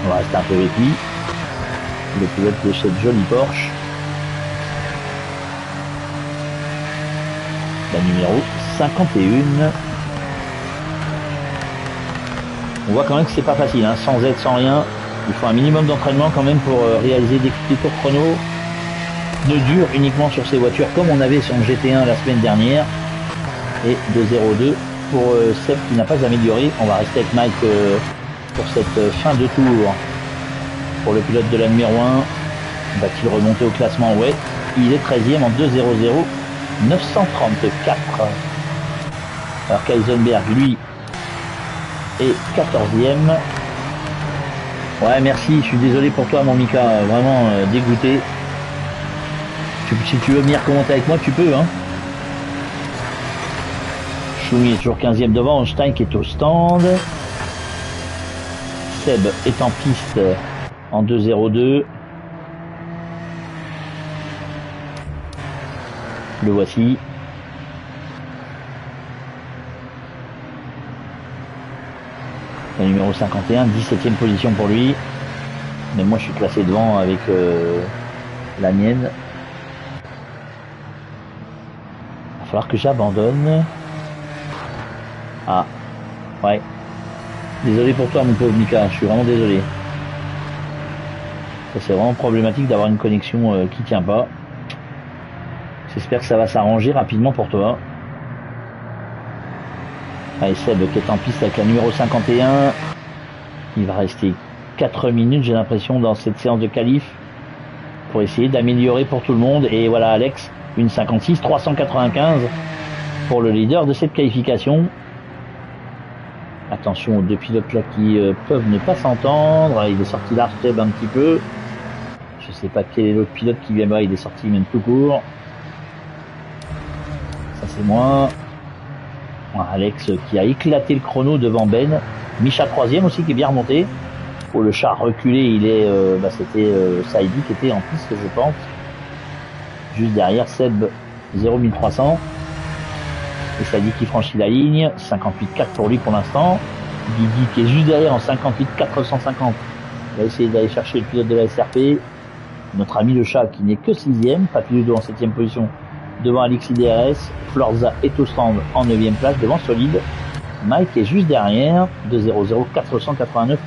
On va rester un peu avec lui. Le pilote de cette jolie Porsche. La numéro 51. On voit quand même que c'est pas facile, hein, sans aide, sans rien. Il faut un minimum d'entraînement quand même pour réaliser des tours chrono de dur uniquement sur ces voitures comme on avait sur le GT1 la semaine dernière. Et 2-0-2 pour Seb qui n'a pas amélioré. On va rester avec Mike pour cette fin de tour. Pour le pilote de la numéro 1, va-t-il remonter au classement? Ouais, il est 13e en 2-0-0, 934. Alors Kaisenberg, lui, est 14e. Ouais, merci, je suis désolé pour toi, mon Mika, vraiment dégoûté. Si tu veux venir commenter avec moi, tu peux, hein. Choumi est toujours 15e devant, Einstein qui est au stand. Seb est en piste en 2-0-2. Le voici. Le numéro 51, 17e position pour lui. Mais moi je suis classé devant avec la mienne. Il va falloir que j'abandonne. Ah, ouais. Désolé pour toi mon pauvre Mika, je suis vraiment désolé. C'est vraiment problématique d'avoir une connexion qui tient pas. J'espère que ça va s'arranger rapidement pour toi. Allez, Seb qui est en piste avec la numéro 51. Il va rester 4 minutes, j'ai l'impression, dans cette séance de qualif pour essayer d'améliorer pour tout le monde. Et voilà Alex, une 56, 395 pour le leader de cette qualification. Attention aux deux pilotes là qui peuvent ne pas s'entendre. Il est sorti large Seb un petit peu. Je sais pas quel est l'autre pilote qui vient, il est sorti même tout court. Ça c'est moi. Alex qui a éclaté le chrono devant Ben. Micha 3e aussi qui est bien remonté. Pour le char reculé, il est c'était Saïdi qui était en piste je pense. Juste derrière Seb 01300. Et Saïdi qui franchit la ligne. 58,4 pour lui pour l'instant. Guigui qui est juste derrière en 58,450. Il va essayer d'aller chercher le pilote de la SRP. Notre ami le chat qui n'est que 6e. Papiludo en 7e position devant Alexis DRS. Florza est au stand en 9e place devant Solide. Mike est juste derrière. 2-0-0 489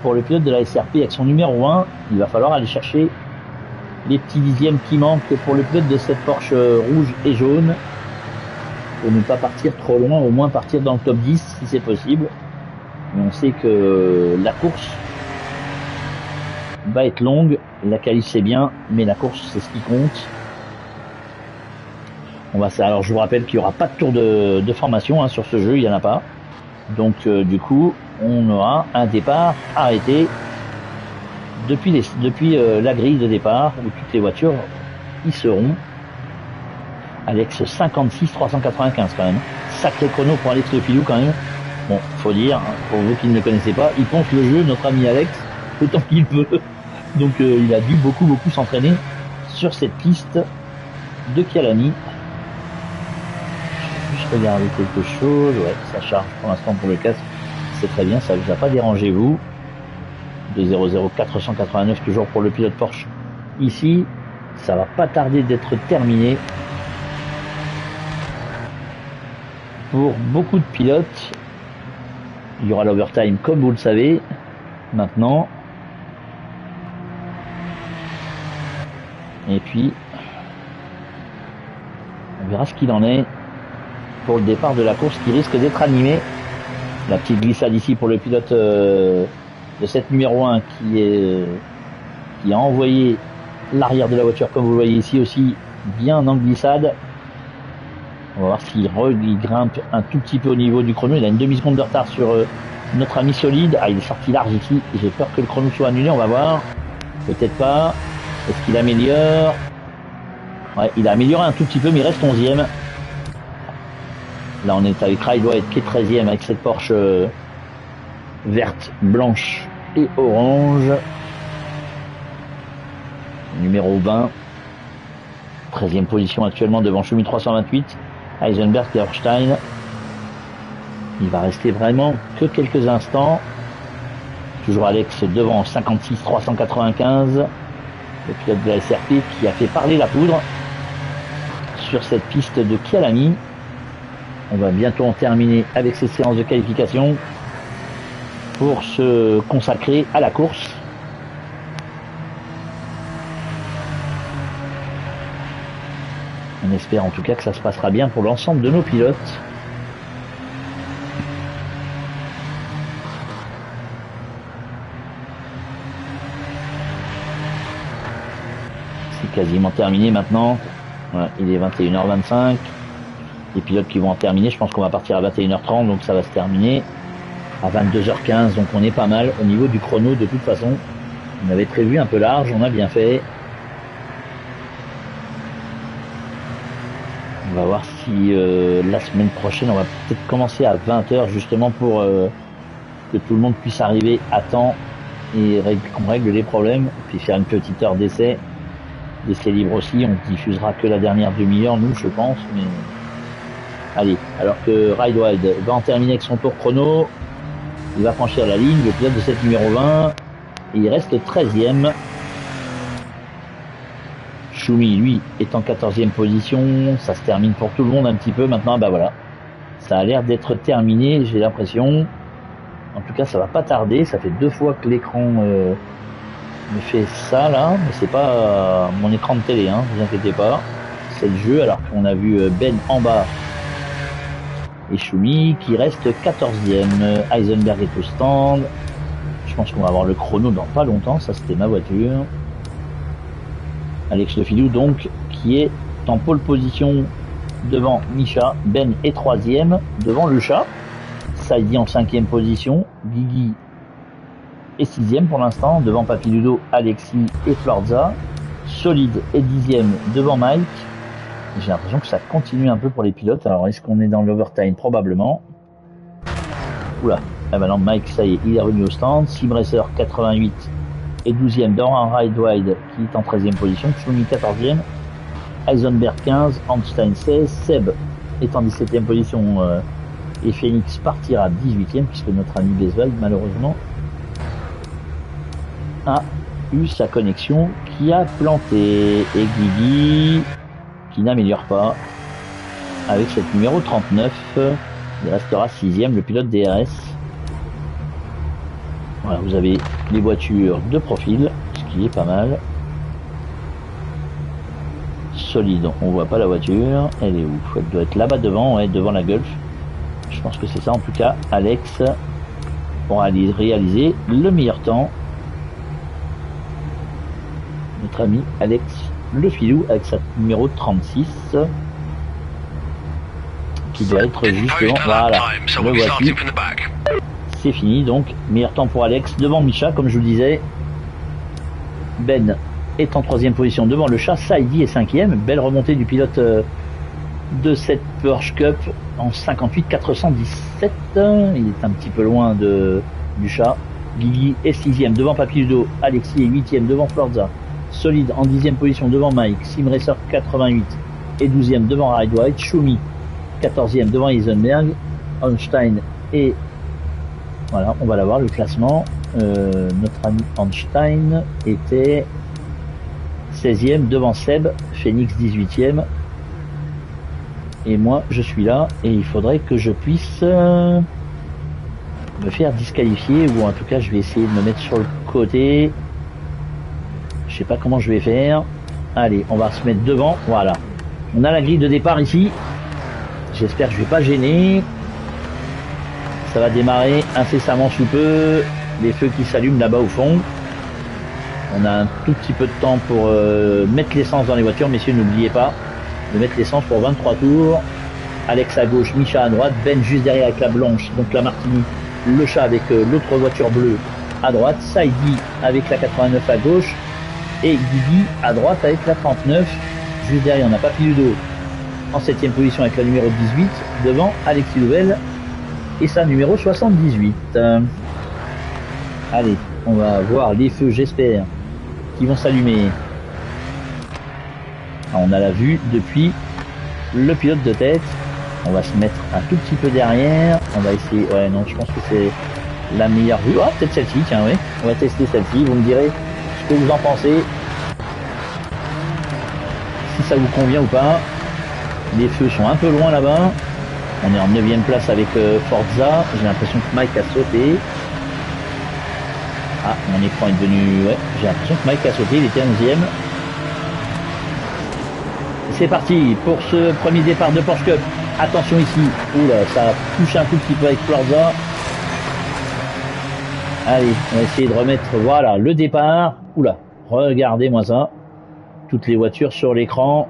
pour le pilote de la SRP avec son numéro 1. Il va falloir aller chercher les petits dixièmes qui manquent pour le pilote de cette Porsche rouge et jaune. Pour ne pas partir trop loin, au moins partir dans le top 10 si c'est possible. Mais on sait que la course va être longue. La qualif c'est bien, mais la course c'est ce qui compte. Alors je vous rappelle qu'il n'y aura pas de tour de formation sur ce jeu, il n'y en a pas. Donc du coup, on aura un départ arrêté depuis la grille de départ où toutes les voitures y seront. Alex 56 395 quand même. Sacré chrono pour Alex Le Filou quand même. Bon, faut dire, pour vous qui ne le connaissez pas, il ponce le jeu, notre ami Alex, autant qu'il peut. Donc il a dû beaucoup s'entraîner sur cette piste de Kyalami. Je vais juste regarder quelque chose. Ouais, ça charge pour l'instant pour le casque. C'est très bien, ça ne vous a pas dérangé vous. 2-0-0 489 toujours pour le pilote Porsche. Ici, ça va pas tarder d'être terminé. Pour beaucoup de pilotes, il y aura l'overtime comme vous le savez. Maintenant. Et puis, on verra ce qu'il en est pour le départ de la course qui risque d'être animée. La petite glissade ici pour le pilote de cette numéro 1 qui a envoyé l'arrière de la voiture comme vous le voyez ici aussi bien en glissade. On va voir s'il grimpe un tout petit peu au niveau du chrono. Il a une demi-seconde de retard sur notre ami Solide. Ah, il est sorti large ici. J'ai peur que le chrono soit annulé. On va voir. Peut-être pas. Est-ce qu'il améliore? Ouais, il a amélioré un tout petit peu, mais il reste 11e. Là, on est avec Rai, il doit être 13e avec cette Porsche verte, blanche et orange. Numéro 20. 13e position actuellement devant Schumi 328. Eisenberg et Horstein. Il va rester vraiment que quelques instants. Toujours Alex devant 56 395. Le pilote de la SRP qui a fait parler la poudre sur cette piste de Kyalami. On va bientôt en terminer avec ces séances de qualification pour se consacrer à la course. On espère en tout cas que ça se passera bien pour l'ensemble de nos pilotes. C'est quasiment terminé maintenant. Voilà, il est 21h25. Les pilotes qui vont en terminer, je pense qu'on va partir à 21h30, donc ça va se terminer à 22h15, donc on est pas mal au niveau du chrono de toute façon. On avait prévu un peu large, on a bien fait. On va voir si la semaine prochaine, on va peut-être commencer à 20h justement pour que tout le monde puisse arriver à temps et qu'on règle les problèmes, puis faire une petite heure d'essai. D'essai libre aussi, on diffusera que la dernière demi-heure, nous, je pense, mais... Allez, alors que Ride Wild va en terminer avec son tour chrono, il va franchir la ligne, le pilote de cette numéro 20, et il reste 13e. Schumi, lui, est en 14e position, ça se termine pour tout le monde un petit peu maintenant, bah voilà. Ça a l'air d'être terminé, j'ai l'impression. En tout cas, ça va pas tarder, ça fait 2 fois que l'écran me fait ça là, mais c'est pas mon écran de télé, hein, vous inquiétez pas. C'est le jeu, alors qu'on a vu Ben en bas. Et Schumi qui reste 14e. Eisenberg est au stand. Je pense qu'on va avoir le chrono dans pas longtemps. Ça, c'était ma voiture. Alex Lefilou, donc, qui est en pole position devant Misha. Ben est 3e devant le chat. Saidi en 5e position. Guigui est 6e pour l'instant devant Papiludo, Alexis et Florza. Solide est 10e devant Mike. J'ai l'impression que ça continue un peu pour les pilotes. Alors, est-ce qu'on est dans l'overtime? Probablement. Oula. Ah bah non, Mike, ça y est, il est revenu au stand. Simracer 88 et 12e dans Ride Wild qui est en 13e position. Schumi 14e. Eisenberg 15. Hornstein 16. Seb est en 17e position. Et Phoenix partira 18e puisque notre ami Beswald, malheureusement, a eu sa connexion qui a planté. Et Guigui qui n'améliore pas avec cette numéro 39, il restera 6e, le pilote DRS. Voilà, vous avez les voitures de profil, ce qui est pas mal. Solide, on voit pas la voiture, elle est où? Elle doit être là-bas devant, ouais, devant la Golf. Je pense que c'est ça en tout cas. Alex pourra réaliser le meilleur temps. Notre ami Alex Le Filou avec sa numéro 36 qui doit être justement, voilà, le voici, c'est fini. Donc meilleur temps pour Alex devant Misha, comme je vous le disais. Ben est en 3e position devant le chat. Saidi est 5e, belle remontée du pilote de cette Porsche Cup en 58-417, il est un petit peu loin du chat. Guigui est 6e devant Papiludo, Alexis est 8e devant Florza. Solide en 10e position devant Mike, Simracer 88 et 12e devant Ride Wild. Schumi 14e devant Eisenberg. Hornstein et voilà, on va l'avoir le classement. Notre ami Hornstein était 16e devant Seb, Phoenix 18e. Et moi je suis là et il faudrait que je puisse me faire disqualifier, ou en tout cas je vais essayer de me mettre sur le côté. Je sais pas comment je vais faire. Allez, on va se mettre devant. Voilà. On a la grille de départ ici. J'espère que je vais pas gêner. Ça va démarrer incessamment sous peu. Les feux qui s'allument là-bas au fond. On a un tout petit peu de temps pour mettre l'essence dans les voitures. Messieurs, n'oubliez pas de mettre l'essence pour 23 tours. Alex à gauche, Misha à droite. Ben juste derrière avec la blanche, donc la Martini. Le chat avec l'autre voiture bleue à droite. Saidi avec la 89 à gauche. Et Guigui à droite avec la 39. Juste derrière, on n'a pas Papiludo en 7e position avec la numéro 18. Devant Alexis Louvel et sa numéro 78. Allez, on va voir les feux, j'espère, qui vont s'allumer. On a la vue depuis le pilote de tête. On va se mettre un tout petit peu derrière. On va essayer. Ouais, non, je pense que c'est la meilleure vue. Ah, peut-être celle-ci, tiens, oui. On va tester celle-ci. Vous me direz ce que vous en pensez. Si ça vous convient ou pas. Les feux sont un peu loin là-bas. On est en 9e place avec Forza. J'ai l'impression que Mike a sauté. Ah, mon écran est devenu... Ouais, j'ai l'impression que Mike a sauté. Il était 11e. C'est parti pour ce premier départ de Porsche Cup. Attention ici. Oula, ça touche un tout petit peu avec Forza. Allez, on va essayer de remettre... Voilà, le départ. Oula, regardez-moi ça. Toutes les voitures sur l'écran.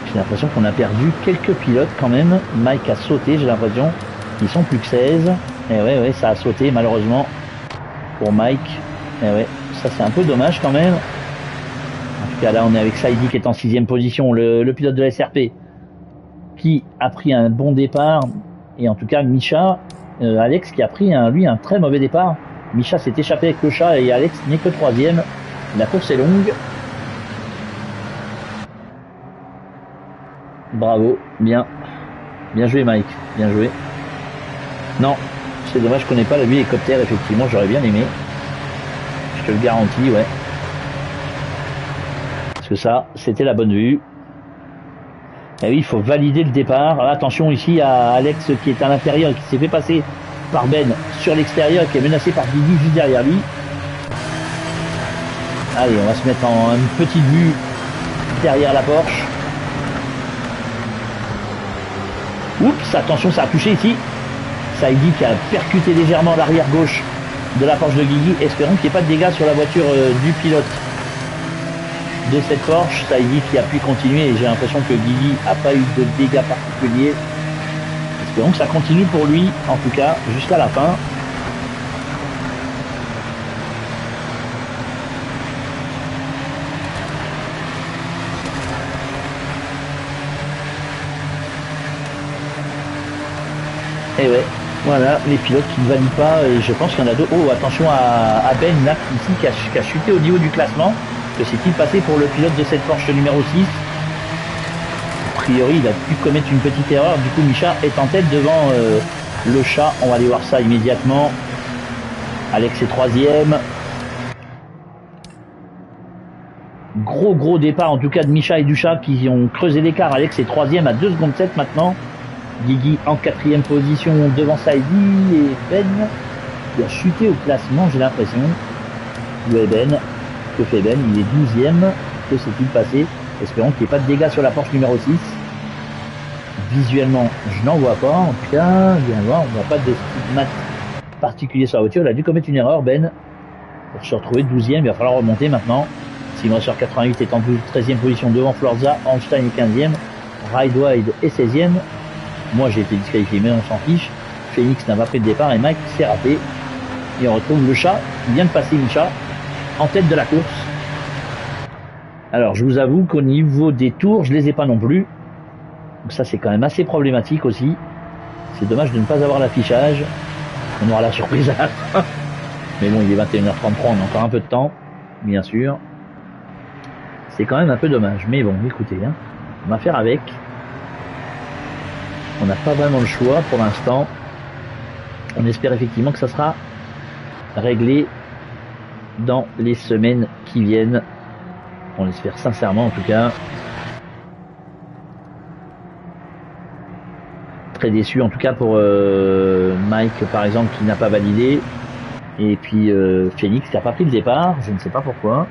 J'ai l'impression qu'on a perdu quelques pilotes quand même. Mike a sauté, j'ai l'impression. Ils sont plus que 16. Et ouais, ça a sauté malheureusement pour Mike. Et ouais, ça c'est un peu dommage quand même. En tout cas là on est avec Saidi qui est en 6e position, le pilote de la SRP, qui a pris un bon départ. Et en tout cas Misha, Alex qui a pris lui un très mauvais départ. Misha s'est échappé avec le chat et Alex n'est que 3e. La course est longue. Bravo, bien joué Mike, bien joué. Non, c'est dommage qu'on n'ait pas la vue hélicoptère, effectivement j'aurais bien aimé. Je te le garantis, ouais. Parce que ça, c'était la bonne vue. Et oui, il faut valider le départ. Alors, attention ici à Alex qui est à l'intérieur, qui s'est fait passer par Ben sur l'extérieur, qui est menacé par Guigui juste derrière lui. Allez, on va se mettre en une petite vue derrière la Porsche. Oups, attention, ça a touché ici. Saidi qui a percuté légèrement l'arrière gauche de la Porsche de Guigui. Espérons qu'il n'y ait pas de dégâts sur la voiture du pilote de cette Porsche. Saidi qui a pu continuer et j'ai l'impression que Guigui n'a pas eu de dégâts particuliers. Espérons que ça continue pour lui, en tout cas, jusqu'à la fin. Et ouais, voilà, les pilotes qui ne valident pas, et je pense qu'il y en a d'autres. Oh, attention à Ben là, ici, qui a chuté au niveau du classement. Que s'est-il passé pour le pilote de cette Porsche numéro 6? A priori, il a pu commettre une petite erreur. Du coup, Misha est en tête devant le chat. On va aller voir ça immédiatement. Alex est 3e. Gros départ, en tout cas, de Misha et du chat qui ont creusé l'écart. Alex est 3e à 2 secondes 7 maintenant. Guigui en 4e position devant Saidi et Ben qui a chuté au classement, j'ai l'impression. Où est Ben? Que fait Ben? Il est 12e. Que s'est-il passé? Espérons qu'il n'y ait pas de dégâts sur la Porsche numéro 6. Visuellement, je n'en vois pas. En tout cas, bien voir, on ne voit pas de stigmate particulier sur la voiture. Il a dû commettre une erreur, Ben, pour se retrouver 12e. Il va falloir remonter maintenant. Simon sur 88 est en 13e position devant Forza. Einstein est 15e. Ridewide est 16e. Moi j'ai été disqualifié, mais on s'en fiche. Phoenix n'a pas pris de départ et Mike s'est raté. Et on retrouve le chat qui vient de passer Misha en tête de la course. Alors je vous avoue qu'au niveau des tours, je les ai pas non plus. Donc ça c'est quand même assez problématique aussi. C'est dommage de ne pas avoir l'affichage. On aura la surprise à la fin. Mais bon, il est 21h33, on a encore un peu de temps, bien sûr. C'est quand même un peu dommage. Mais bon, écoutez, hein, on va faire avec. On n'a pas vraiment le choix pour l'instant. On espère effectivement que ça sera réglé dans les semaines qui viennent. On l'espère sincèrement en tout cas. Très déçu en tout cas pour Mike par exemple qui n'a pas validé. Et puis Phoenix qui n'a pas pris le départ. Je ne sais pas pourquoi.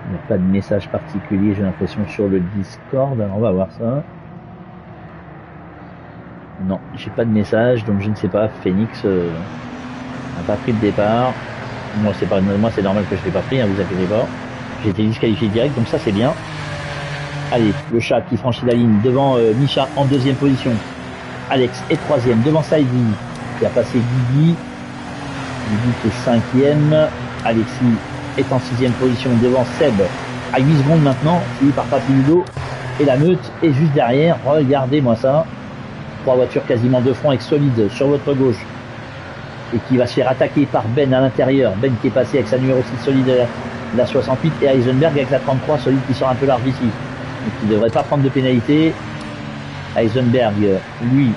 Il n'y a pas de message particulier j'ai l'impression sur le Discord. Alors on va voir ça. Non, j'ai pas de message, donc je ne sais pas. Phoenix n'a pas pris le départ. Moi, c'est normal que je l'ai pas pris, hein, vous inquiétez pas. J'ai été disqualifié direct, donc ça c'est bien. Allez, le chat qui franchit la ligne devant Misha en 2e position. Alex est 3e devant Saidi qui a passé Guigui. Guigui qui est 5e. Alexis est en 6e position devant Seb à 8 secondes maintenant, suivi par Papi Ludo. Et la meute est juste derrière. Regardez-moi ça. 3 voitures quasiment de front avec Solide sur votre gauche et qui va se faire attaquer par Ben à l'intérieur. Ben qui est passé avec sa numéro 6 Solide la 68 et Heisenberg avec la 33 Solide qui sort un peu large ici. Donc il ne devrait pas prendre de pénalité. Heisenberg, lui,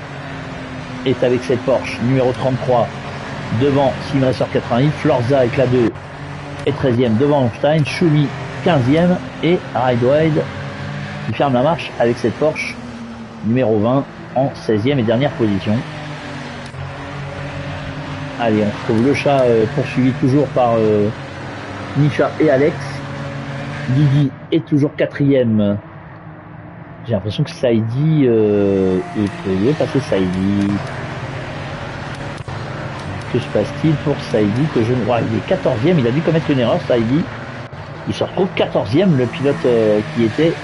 est avec cette Porsche numéro 33 devant Simracer 88, Florza avec la 2 est 13e devant Einstein, Schumi 15e et Ride qui ferme la marche avec cette Porsche numéro 20 en 16e et dernière position. Allez, on retrouve le chat poursuivi toujours par Misha et Alex. Guigui est toujours 4e. J'ai l'impression que Saïdi il est passé Saïdi. Que se passe-t-il pour Saïdi que je ne vois, il est 14e, il a dû commettre une erreur Saïdi. Il se retrouve 14e, le pilote qui était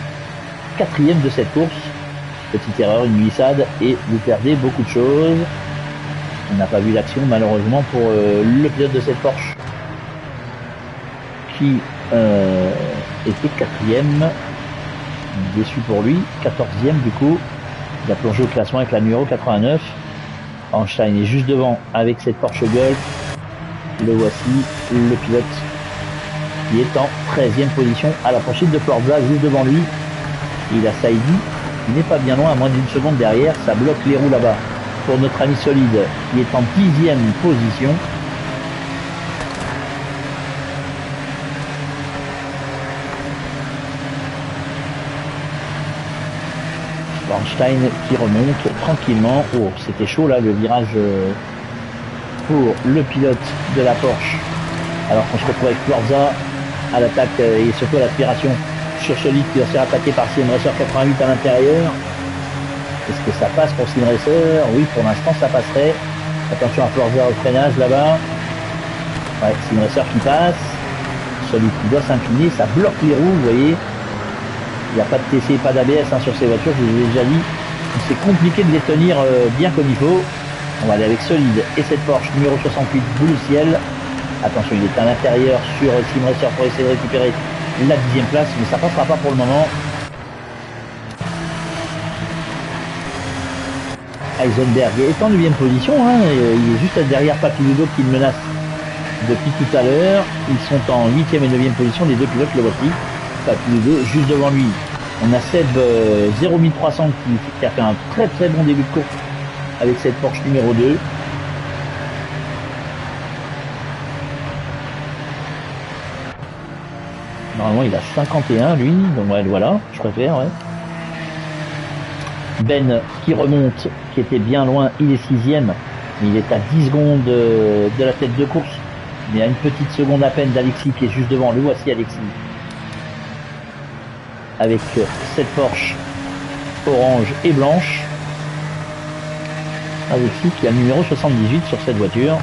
4e de cette course. Petite erreur, une glissade et vous perdez beaucoup de choses. On n'a pas vu l'action malheureusement pour le pilote de cette Porsche qui était 4e. Déçu pour lui, 14e du coup. Il a plongé au classement avec la numéro 89. Einstein est juste devant avec cette Porsche Golf. Le voici, le pilote qui est en 13e position à la poursuite de Florza juste devant lui. Il a Saïdi qui n'est pas bien loin, à moins d'une seconde derrière. Ça bloque les roues là-bas pour notre ami Solide qui est en 10e position. Einstein qui remonte tranquillement. Oh, c'était chaud là le virage pour le pilote de la Porsche. Alors qu'on se retrouve avec Florza à l'attaque et surtout à l'aspiration sur Solide qui va se faire attaquer par Simracer 88 à l'intérieur. Est-ce que ça passe pour Simracer? Oui, pour l'instant ça passerait. Attention à Florza au freinage là-bas. Ouais, Simracer qui passe. Solide qui doit s'incliner, ça bloque les roues, vous voyez. Il n'y a pas de TC, pas d'ABS sur ces voitures, je vous ai déjà dit. C'est compliqué de les tenir bien comme il faut. On va aller avec Solide et cette Porsche numéro 68 Blue Ciel. Attention, il est à l'intérieur sur Simracer pour essayer de récupérer la 10e place, mais ça passera pas pour le moment. Heisenberg est en 9e position, hein, il est juste derrière Papiludo qui le menace depuis tout à l'heure. Ils sont en 8e et 9e position, les deux pilotes, le voici. Papiludo juste devant lui. On a Seb 01300 qui a fait un très très bon début de course avec cette Porsche numéro 2. Normalement il a 51 lui, donc ouais, voilà, je préfère, ouais. Ben qui remonte, qui était bien loin, il est 6e, mais il est à 10 secondes de la tête de course, mais à une petite seconde à peine d'Alexis qui est juste devant. Le voici Alexis avec cette Porsche orange et blanche. Alexis qui a le numéro 78 sur cette voiture.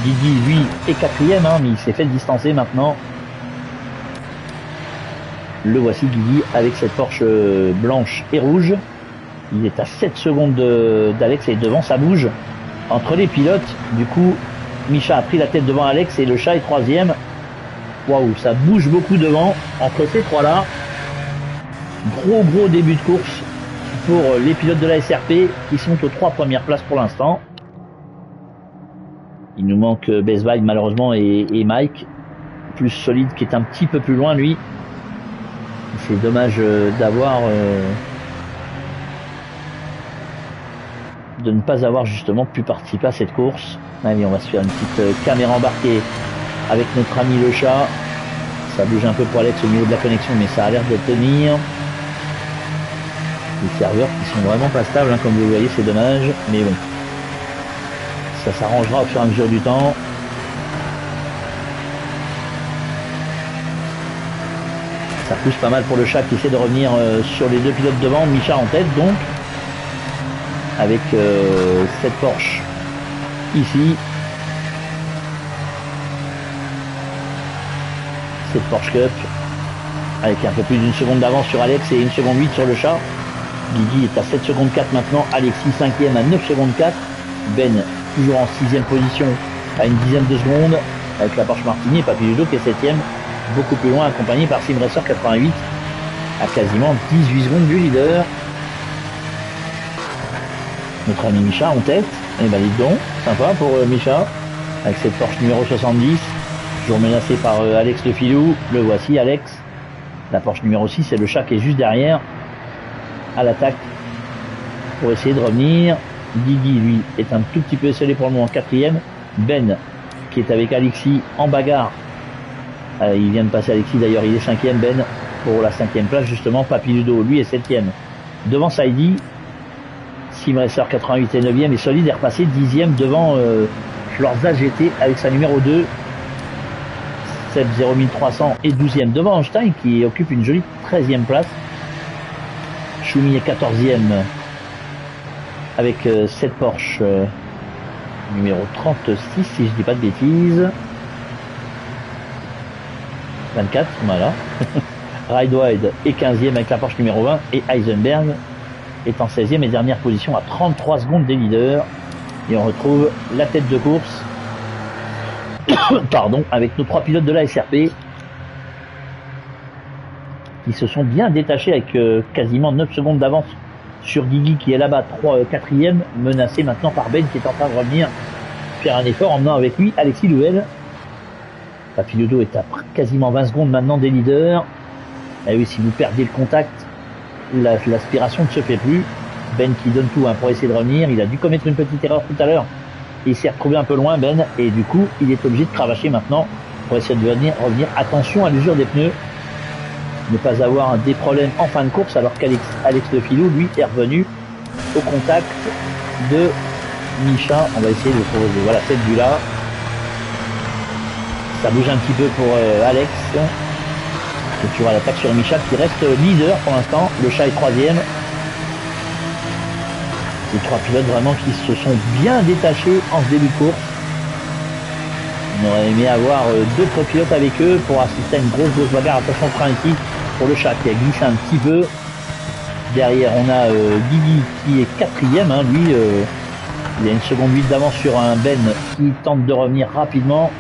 Didi lui est 4e, hein, mais il s'est fait distancer maintenant. Le voici Guigui avec cette Porsche blanche et rouge. Il est à 7 secondes d'Alex et devant ça bouge entre les pilotes. Du coup Misha a pris la tête devant Alex et le chat est 3e. Waouh, ça bouge beaucoup devant entre ces trois là. Gros début de course pour les pilotes de la SRP qui sont aux 3 premières places pour l'instant. Il nous manque Best Buy malheureusement et Mike, plus Solide qui est un petit peu plus loin lui. C'est dommage d'avoir de ne pas avoir justement pu participer à cette course. Allez, on va se faire une petite caméra embarquée avec notre ami le chat. Ça bouge un peu pour Alex au niveau de la connexion, mais ça a l'air de tenir. Les serveurs qui sont vraiment pas stables, hein, comme vous le voyez, c'est dommage, mais bon, ça s'arrangera au fur et à mesure du temps. Ça pousse pas mal pour le chat qui essaie de revenir sur les deux pilotes devant. Misha en tête donc, avec cette Porsche ici, cette Porsche Cup avec un peu plus d'une seconde d'avance sur Alex et 1 seconde 8 sur le chat. Guigui est à 7 secondes 4 maintenant, Alexis 5e à 9 secondes 4, Ben toujours en 6e position à une dizaine de secondes avec la Porsche Martini et Papiludo qui est 7e, beaucoup plus loin, accompagné par Simracer 88 à quasiment 18 secondes du leader. Notre ami Micha en tête. Et ben dis donc, sympa pour Micha. Avec cette Porsche numéro 70. Toujours menacé par Alex Le Filou. Le voici Alex. La Porsche numéro 6 et le chat qui est juste derrière. À l'attaque. Pour essayer de revenir. Guigui lui est un tout petit peu esselé pour le moment, 4ème. Ben qui est avec Alexis en bagarre. Il vient de passer Alexis d'ailleurs, il est 5ème Ben pour la 5ème place justement. Papy Ludo lui est 7ème. Devant Saidi. Simracer 88 et 9ème et Solide est repassé 10ème devant Florza GT avec sa numéro 2. Seb 00300 et 12ème devant Einstein qui occupe une jolie 13ème place. Choumi est 14ème avec cette Porsche numéro 36 si je dis pas de bêtises. 24, voilà. Ridewide est 15ème avec la Porsche numéro 20 et Heisenberg est en 16ème et dernière position à 33 secondes des leaders. Et on retrouve la tête de course pardon, avec nos 3 pilotes de la SRP qui se sont bien détachés avec quasiment 9 secondes d'avance sur Guigui qui est là-bas 4ème, menacé maintenant par Ben qui est en train de revenir faire un effort en menant avec lui Alexis Louel. Papy Ludo est à quasiment 20 secondes maintenant des leaders. Et oui, si vous perdez le contact, l'aspiration ne se fait plus. Ben qui donne tout pour essayer de revenir. Il a dû commettre une petite erreur tout à l'heure. Il s'est retrouvé un peu loin, Ben, et du coup, il est obligé de cravacher maintenant pour essayer de revenir. Attention à l'usure des pneus. Ne pas avoir des problèmes en fin de course, alors qu'Alex Le Filou, lui, est revenu au contact de Micha. On va essayer de trouver, voilà, cette vue-là. Ça bouge un petit peu pour Alex. C'est toujours à l'attaque sur Micha qui reste leader pour l'instant. Le chat est 3ème. Les 3 pilotes vraiment qui se sont bien détachés en ce début de course. On aurait aimé avoir d'autres pilotes avec eux pour assister à une grosse bagarre. Attention au frein ici pour le chat qui a glissé un petit peu. Derrière on a Guigui qui est 4ème. Hein. Lui, il a une seconde 8 d'avance sur un Ben qui tente de revenir rapidement.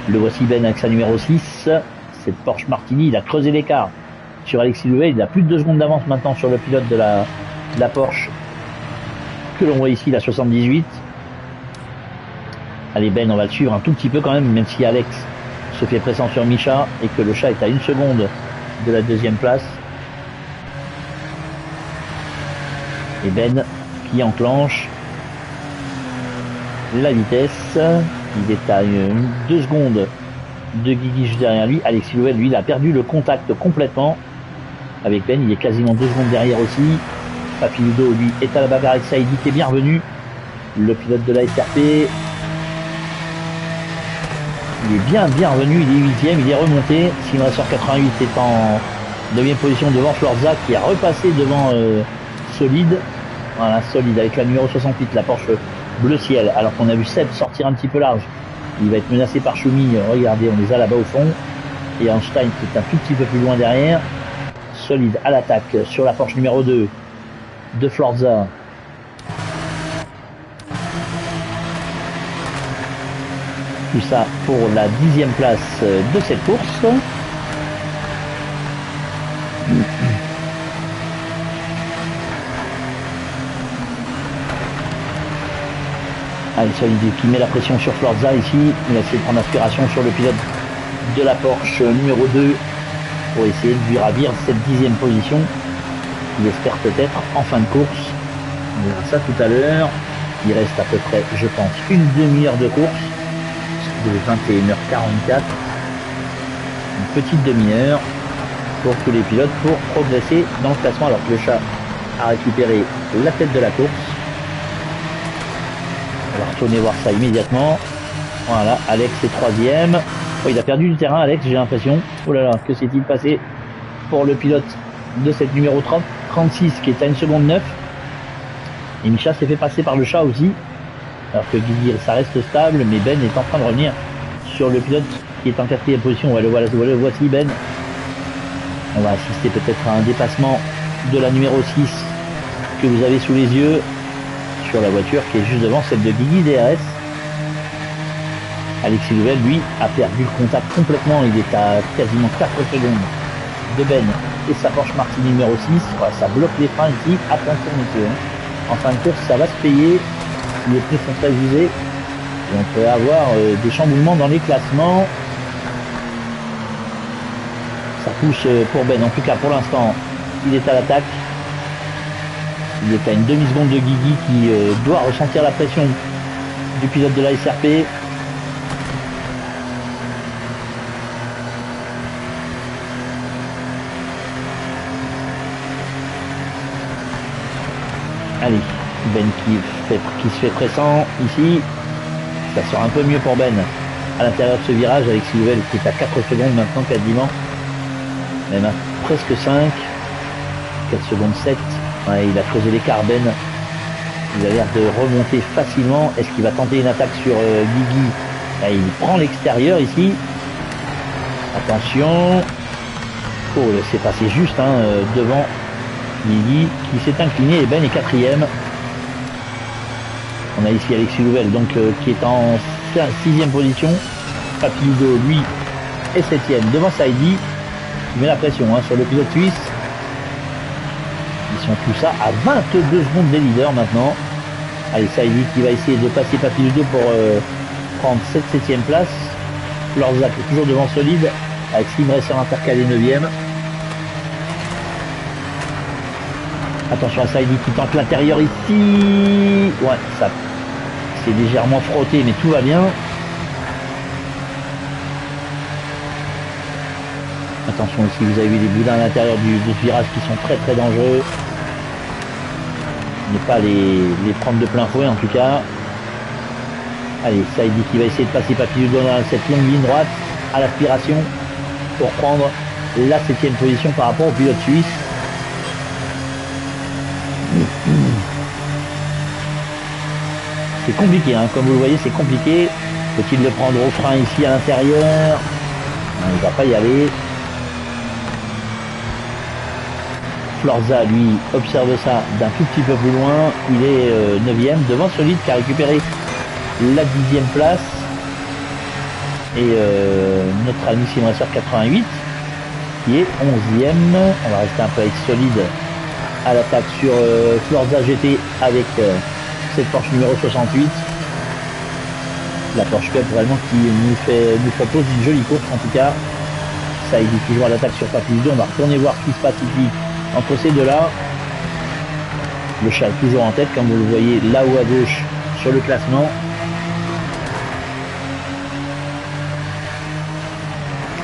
Le voici Ben avec sa numéro 6. Cette Porsche Martini, il a creusé l'écart sur Alexis Louet. Il a plus de 2 secondes d'avance maintenant sur le pilote de la Porsche que l'on voit ici, la 78. Allez Ben, on va le suivre un tout petit peu quand même si Alex se fait pression sur Micha et que le chat est à 1 seconde de la 2ème place. Et Ben qui enclenche la vitesse. Il est à 2 secondes de Guigui juste derrière lui. Alexis Louel, lui, il a perdu le contact complètement avec Ben. Il est quasiment 2 secondes derrière aussi. Papy Ludo, lui, est à la bagarre avec Saïdi qui est bien revenu. Le pilote de la SRP. Il est bien revenu. Il est 8ème. Il est remonté. Simracer 88 est en 9ème position devant Florza qui a repassé devant Solide. Voilà, Solide avec la numéro 68, la Porsche bleu ciel, alors qu'on a vu Seb sortir un petit peu large. Il va être menacé par Choumi, regardez, on les a là-bas au fond. Et Einstein qui est un tout petit peu plus loin derrière. Solide à l'attaque sur la Porsche numéro 2 de Florza. Tout ça pour la 10ème place de cette course. Allez, Solide qui met la pression sur Florza ici. Il a essayé de prendre aspiration sur le pilote de la Porsche numéro 2 pour essayer de lui ravir cette 10ème position. Il espère peut-être en fin de course. On verra ça tout à l'heure. Il reste à peu près, je pense, une demi-heure de course. De 21h44. Une petite demi-heure pour tous les pilotes pour progresser dans le classement alors que le chat a récupéré la tête de la course. On va retourner voir ça immédiatement. Voilà, Alex est 3ème. Oh, il a perdu du terrain, Alex, j'ai l'impression. Oh là là, que s'est-il passé pour le pilote de cette numéro 36 qui est à 1 seconde 9. Et Micha s'est fait passer par le chat aussi. Alors que Guigui, ça reste stable, mais Ben est en train de revenir sur le pilote qui est en 4ème position. Voilà, voici Ben. On va assister peut-être à un dépassement de la numéro 6 que vous avez sous les yeux sur la voiture qui est juste devant celle de Guigui DRS. Alexis Louvel, lui, a perdu le contact complètement. Il est à quasiment 4 secondes de Ben et sa Porsche Martini numéro 6. Voilà, ça bloque les freins ici. Attention messieurs, hein. En fin de course, ça va se payer. Les pneus sont très usés. Et on peut avoir des chamboulements dans les classements. Ça pousse pour Ben. En tout cas, pour l'instant, il est à l'attaque. Il est à une demi-seconde de Guigui qui doit ressentir la pression du pilote de la SRP. Allez, Ben qui se fait pressant ici. Ça sera un peu mieux pour Ben à l'intérieur de ce virage avec Silvel qui est à 4 secondes maintenant quasiment. Même à presque 5. 4 secondes 7. Ouais, il a creusé l'écart Ben. Il a l'air de remonter facilement. Est-ce qu'il va tenter une attaque sur Guigui? Là, il prend l'extérieur ici. Attention. Oh, c'est passé juste devant Guigui qui s'est incliné et Ben est 4e. On a ici Alexis Louvel donc qui est en 6e position. Papiludo lui est 7e devant Saidi qui met la pression sur le pilote suisse. Ils sont tous ça à 22 secondes des leaders maintenant. Allez, Saidi qui va essayer de passer Papiludo pour prendre cette 7e place. Lorzac est toujours devant solide avec Slim Racer intercalé 9e. Attention à Saidi qui tente l'intérieur ici. Ouais, ça c'est légèrement frotté mais tout va bien. Attention ici, vous avez vu les boudins à l'intérieur de ce virage qui sont très très dangereux. Ne pas les prendre de plein fouet en tout cas. Allez, Saidi qui va essayer de passer Papiludo dans cette longue ligne droite à l'aspiration pour prendre la 7e position par rapport au pilote suisse. C'est compliqué, comme vous le voyez, c'est compliqué. Faut-il le prendre au frein ici à l'intérieur? Il ne va pas y aller. Florza, lui, observe ça d'un tout petit peu plus loin. Il est 9e devant Solide qui a récupéré la 10e place. Et notre ami Simracer 88 qui est 11e. On va rester un peu avec Solide à l'attaque sur Florza GT avec cette Porsche numéro 68. La Porsche Cup vraiment qui nous propose une jolie course en tout cas. Ça il dit toujours à l'attaque sur Papiludo. On va retourner voir ce qui se passe ici entre ces deux-là. Le chat est toujours en tête comme vous le voyez là-haut à gauche sur le classement.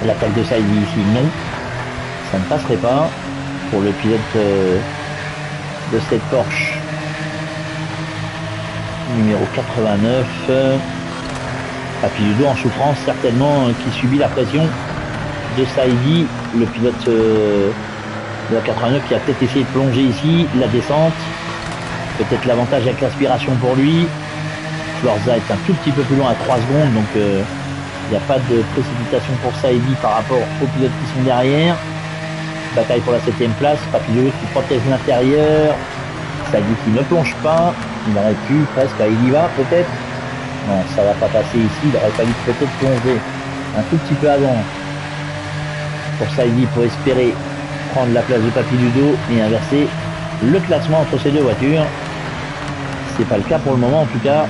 L'attaque de Saidi ici, non. Ça ne passerait pas pour le pilote de cette Porsche numéro 89. Papiludo en souffrance certainement qui subit la pression de Saidi, le pilote de la 89 qui a peut-être essayé de plonger ici, la descente, peut-être l'avantage avec l'aspiration pour lui. Florza est un tout petit peu plus loin à 3 secondes donc il n'y a pas de précipitation pour Saidi par rapport aux pilotes qui sont derrière. Bataille pour la 7e place, Papiludo qui protège l'intérieur, Saidi qui ne plonge pas, il aurait pu presque, il y va peut-être. Non, ça va pas passer ici, il aurait fallu peut-être plonger un tout petit peu avant pour Saidi pour espérer prendre la place de Papiludo et inverser le classement entre ces deux voitures. C'est pas le cas pour le moment en tout cas.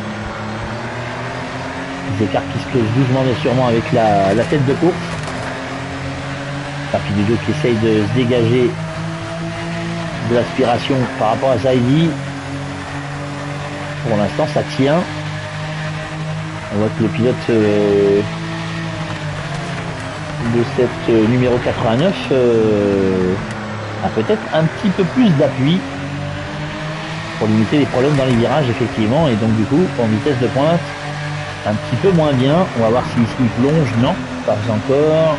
Les écarts qui se creusent doucement mais sûrement avec la tête de course. Papiludo qui essaye de se dégager de l'aspiration par rapport à Saidi. Pour l'instant ça tient. On voit que le pilote de cette numéro 89 a peut-être un petit peu plus d'appui pour limiter les problèmes dans les virages effectivement, et donc du coup en vitesse de pointe un petit peu moins bien. On va voir si ici il plonge, non, pas encore.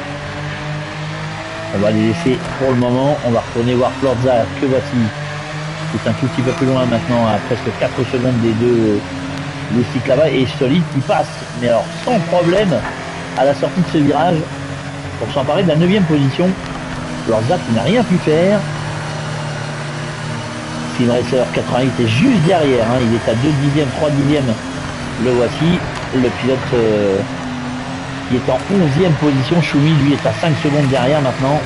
On va les laisser pour le moment. On va retourner voir Florza que voici, c'est un tout petit peu plus loin maintenant à presque 4 secondes des deux loustiques là-bas, et Solide qui passe mais alors sans problème à la sortie de ce virage pour s'emparer de la 9e position. Florza qui n'a rien pu faire. Sim Racer 88 est juste derrière, il est à 2 dixièmes, 3 dixièmes. Le voici, le pilote qui est en 11e position. Choumi lui est à 5 secondes derrière maintenant.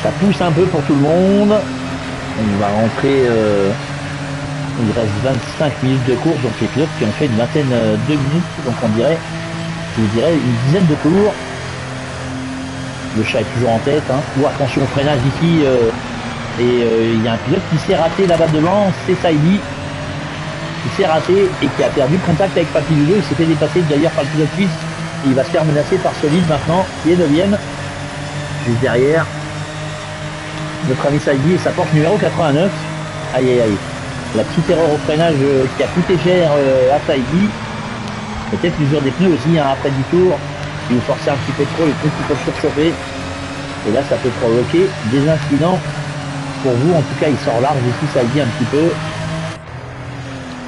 Ça pousse un peu pour tout le monde. On va rentrer, il reste 25 minutes de course, donc les pilotes qui ont fait une vingtaine de minutes, donc on dirait, je vous dirais, une dizaine de tours. Le chat est toujours en tête, hein. Oh, attention au freinage ici, il y a un pilote qui s'est raté là-bas devant, c'est Saïdi, qui s'est raté et qui a perdu le contact avec Papy Ludo. Il s'est fait dépasser d'ailleurs par le pilote suisse, et il va se faire menacer par Solide maintenant, qui est 9ème, juste derrière notre ami Saïdi et sa Porsche numéro 89. Aïe aïe aïe, la petite erreur au freinage qui a coûté cher à Saïdi. Peut-être l'usure des pneus aussi, hein, après 10 tours, si vous forcez un petit peu trop, les pneus qui peuvent surchauffer, et là ça peut provoquer des incidents. Pour vous, en tout cas, il sort large ici, Saïdi un petit peu,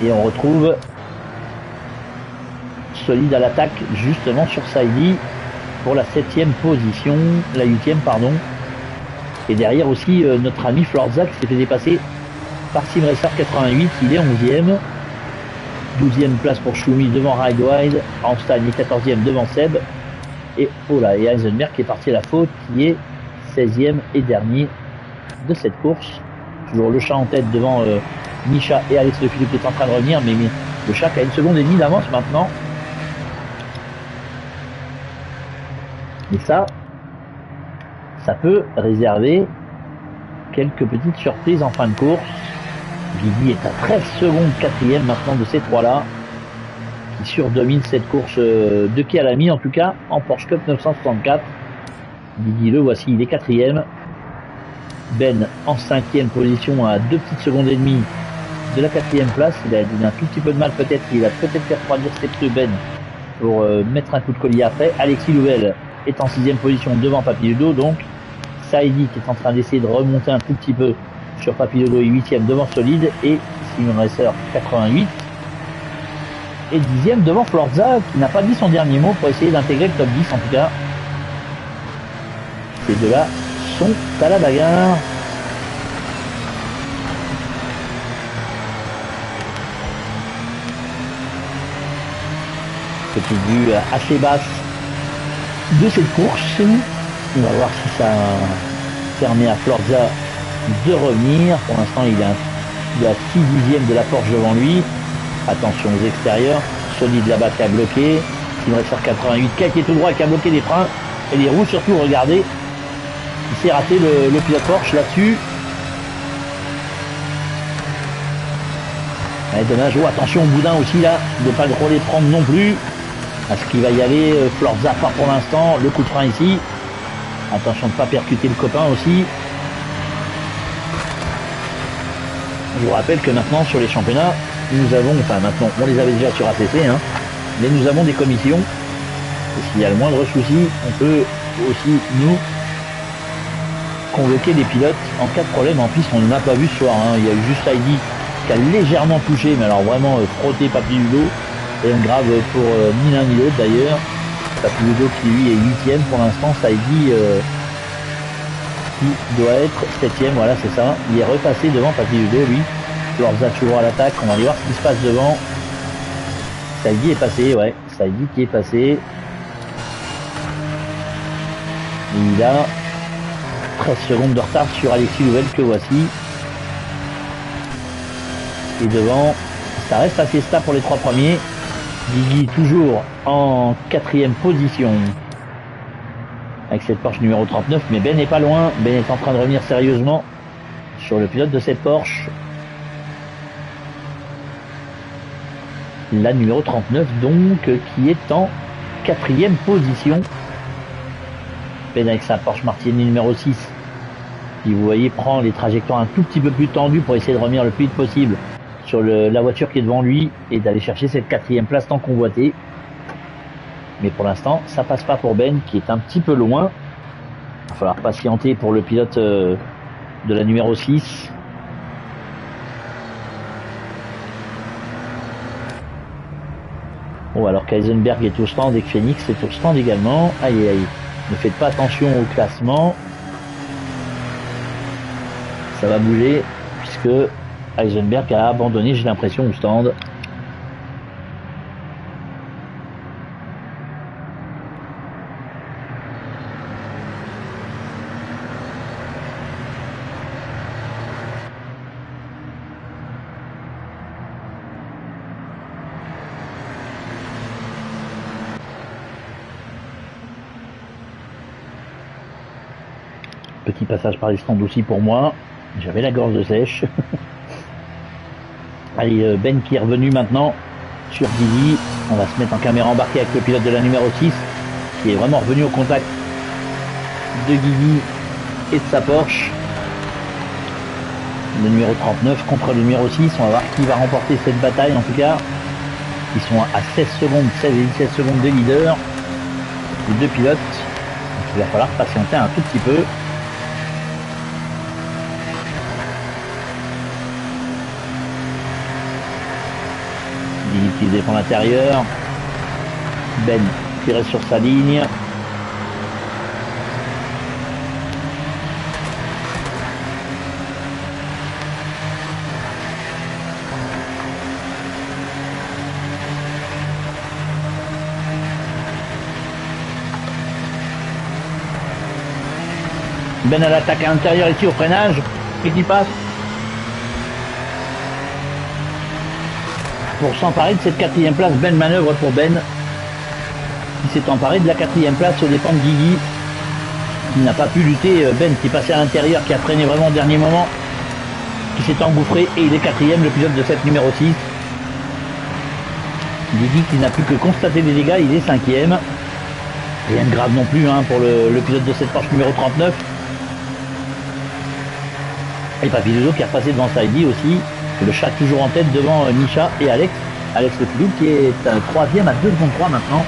et on retrouve Solide à l'attaque justement sur Saïdi pour la 7ème position, la 8ème pardon. Et derrière aussi notre ami Florza qui s'est fait dépasser par Simracer 88, il est 11ème. 12ème place pour Schumi devant Ridewide, Einstein est 14ème devant Seb. Et oh là, et Heisenberg qui est parti à la faute, qui est 16ème et dernier de cette course. Toujours le chat en tête devant Misha et Alex Le Philippe qui est en train de revenir, mais le chat a 1 seconde et demie d'avance maintenant. Et ça peut réserver quelques petites surprises en fin de course. Guigui est à 13 secondes 4ème maintenant de ces trois-là, qui surdomine cette course de Kialami, en tout cas en Porsche Cup 964. Guigui le voici, il est 4ème. Ben en 5ème position à 2 petites secondes et demie de la 4ème place. Il a un tout petit peu de mal peut-être, il va peut-être faire refroidir ses pneus Ben pour mettre un coup de collier après. Alexis Louvel est en 6ème position devant Papy Ludo, donc Saïdi qui est en train d'essayer de remonter un tout petit peu sur Papy Ludo est 8ème devant Solide, et Simon Racer 88 et 10ème devant Florza qui n'a pas dit son dernier mot pour essayer d'intégrer le top 10 en tout cas. Ces deux-là sont à la bagarre. Petite vue assez basse de cette course. On va voir si ça permet à Florza de revenir. Pour l'instant, il a 6 dixièmes de la Porsche devant lui. Attention aux extérieurs. Solide là-bas qui a bloqué. Il reste sur 88 qui a été tout droit, qui a bloqué les freins et les roues surtout. Regardez, il s'est raté le pilote Porsche là-dessus. Ouais, dommage. Oh, attention au boudin aussi là, de ne pas trop les prendre non plus. Est-ce qu'il va y aller? Florza part pour l'instant. Le coup de frein ici. Attention de ne pas percuter le copain aussi. Je vous rappelle que maintenant sur les championnats, nous avons, enfin maintenant, on les avait déjà sur ACC, hein, mais nous avons des commissions. Et s'il y a le moindre souci, on peut aussi nous convoquer des pilotes en cas de problème. En plus, on n'a pas vu ce soir, hein. Il y a eu juste Heidi qui a légèrement touché, mais alors vraiment frotté Papy Ludo. Rien de grave pour ni l'un ni l'autre d'ailleurs. Papy Ludo qui lui est 8ème pour l'instant, Heidi qui doit être 7ème, voilà c'est ça. Il est repassé devant Papy Ludo lui. Florza toujours à l'attaque, on va aller voir ce qui se passe devant. Saïdi est passé, ouais, Saïdi qui est passé. Et il a 13 secondes de retard sur Alexis Louvel que voici. Et devant, ça reste assez stable pour les 3 premiers. Guigui toujours en 4ème position avec cette Porsche numéro 39, mais Ben n'est pas loin. Ben est en train de revenir sérieusement sur le pilote de cette Porsche. La numéro 39 donc, qui est en 4ème position. Ben avec sa Porsche Martini numéro 6, qui vous voyez prend les trajectoires un tout petit peu plus tendues pour essayer de revenir le plus vite possible sur la voiture qui est devant lui et d'aller chercher cette 4ème place tant convoitée. Mais pour l'instant, ça passe pas pour Ben qui est un petit peu loin. Il va falloir patienter pour le pilote de la numéro 6. Bon, alors qu'Eisenberg est au stand et que Phoenix est au stand également. Aïe aïe aïe. Ne faites pas attention au classement. Ça va bouger puisque Heisenberg a abandonné, j'ai l'impression, au stand. petit passage par les stands aussi pour moi. J'avais la gorge sèche. Allez, Ben qui est revenu maintenant sur Guigui. On va se mettre en caméra embarquée avec le pilote de la numéro 6 qui est vraiment revenu au contact de Guigui et de sa Porsche. Le numéro 39 contre le numéro 6. On va voir qui va remporter cette bataille. En tout cas, ils sont à 16 secondes, 16 et 17 secondes de leader. Les deux pilotes. Donc il va falloir patienter un tout petit peu. Guigui qui défend l'intérieur. Ben qui reste sur sa ligne. Ben à l'attaque à l'intérieur ici au freinage. Et qui passe pour s'emparer de cette quatrième place. Belle manœuvre pour Ben qui s'est emparé de la quatrième place aux dépens de Guigui qui n'a pas pu lutter. Ben qui est passé à l'intérieur, qui a freiné vraiment au dernier moment, qui s'est engouffré et il est quatrième, le pilote de cette numéro 6. Guigui qui n'a plus que constater les dégâts, il est cinquième. Rien de grave non plus hein, pour le pilote de cette Porsche numéro 39. Et Papy Dodo qui est repassé devant Saidi aussi. Le chat toujours en tête devant Misha et Alex. Alex Le Pilou qui est troisième à 2 secondes 3 maintenant.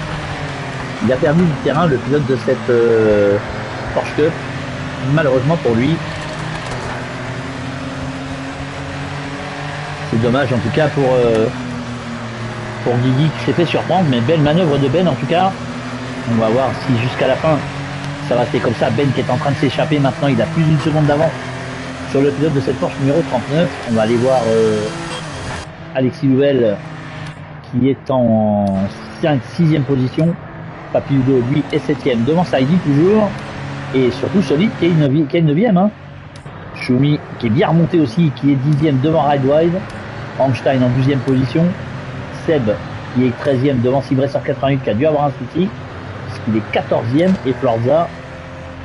Il a perdu du terrain le pilote de cette Porsche Cup. Malheureusement pour lui. C'est dommage en tout cas pour Guigui qui s'est fait surprendre. Mais belle manœuvre de Ben en tout cas. On va voir si jusqu'à la fin ça va rester comme ça. Ben qui est en train de s'échapper maintenant. Il a plus d'une seconde d'avance sur le pilote de cette Porsche numéro 39. On va aller voir Alexis Louvel qui est en 6e position. Papy Ludo lui est 7e devant Saidi toujours. Et surtout Solide qui est 9e. Hein. Choumi qui est bien remonté aussi, qui est 10e devant Ridewide. Einstein en 12e position. Seb qui est 13e devant Cibresser 88 qui a dû avoir un souci puisqu'il est 14e. Et Florza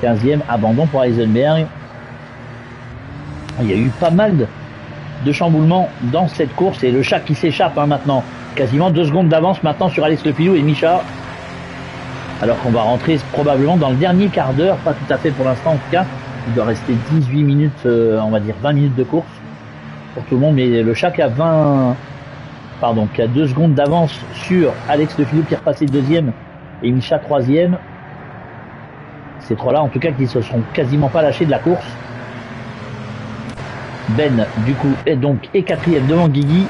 15e, abandon pour Heisenberg. Il y a eu pas mal de chamboulements dans cette course et le chat qui s'échappe hein, maintenant. Quasiment 2 secondes d'avance maintenant sur Alex Le Pilou et Misha. Alors qu'on va rentrer probablement dans le dernier quart d'heure, pas tout à fait pour l'instant en tout cas. Il doit rester 18 minutes, on va dire 20 minutes de course pour tout le monde. Mais le chat qui a 2 secondes d'avance sur Alex Le Pilou qui est repassé 2e et Misha 3e. Ces trois-là en tout cas qui se seront quasiment pas lâchés de la course. Ben du coup est donc 4e devant Guigui.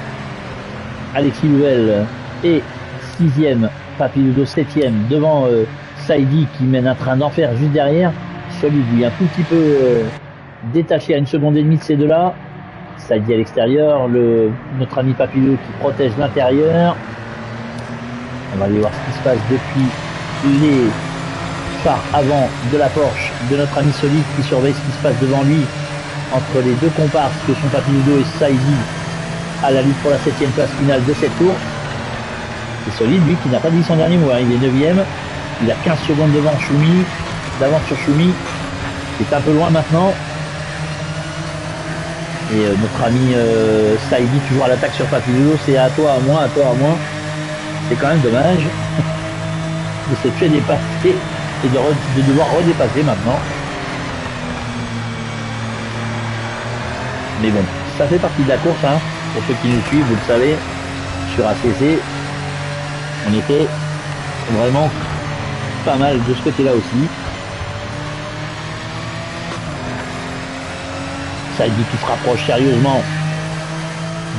Alexis Louvel est 6e. Papy Ludo 7e devant Saidi qui mène un train d'enfer juste derrière. Solide lui un tout petit peu détaché à 1,5 seconde de ces deux-là. Saidi à l'extérieur. Notre ami Papy Ludo qui protège l'intérieur. On va aller voir ce qui se passe depuis les phares avant de la Porsche de notre ami Solide qui surveille ce qui se passe devant lui. Entre les deux comparses que sont Papy Ludo et Saidi à la lutte pour la 7e place finale de cette course. C'est Solide lui qui n'a pas dit son dernier mot, hein. Il est 9e, il a 15 secondes devant Choumi, d'avance sur Choumi, qui est un peu loin maintenant. Et notre ami Saidi toujours à l'attaque sur Papy Ludo, c'est à toi, à moi, à toi, à moi. C'est quand même dommage de se faire dépasser et de devoir redépasser maintenant. Mais bon, ça fait partie de la course, hein. Pour ceux qui nous suivent, vous le savez, sur ACC, on était vraiment pas mal de ce côté-là aussi. Saidi qui se rapproche sérieusement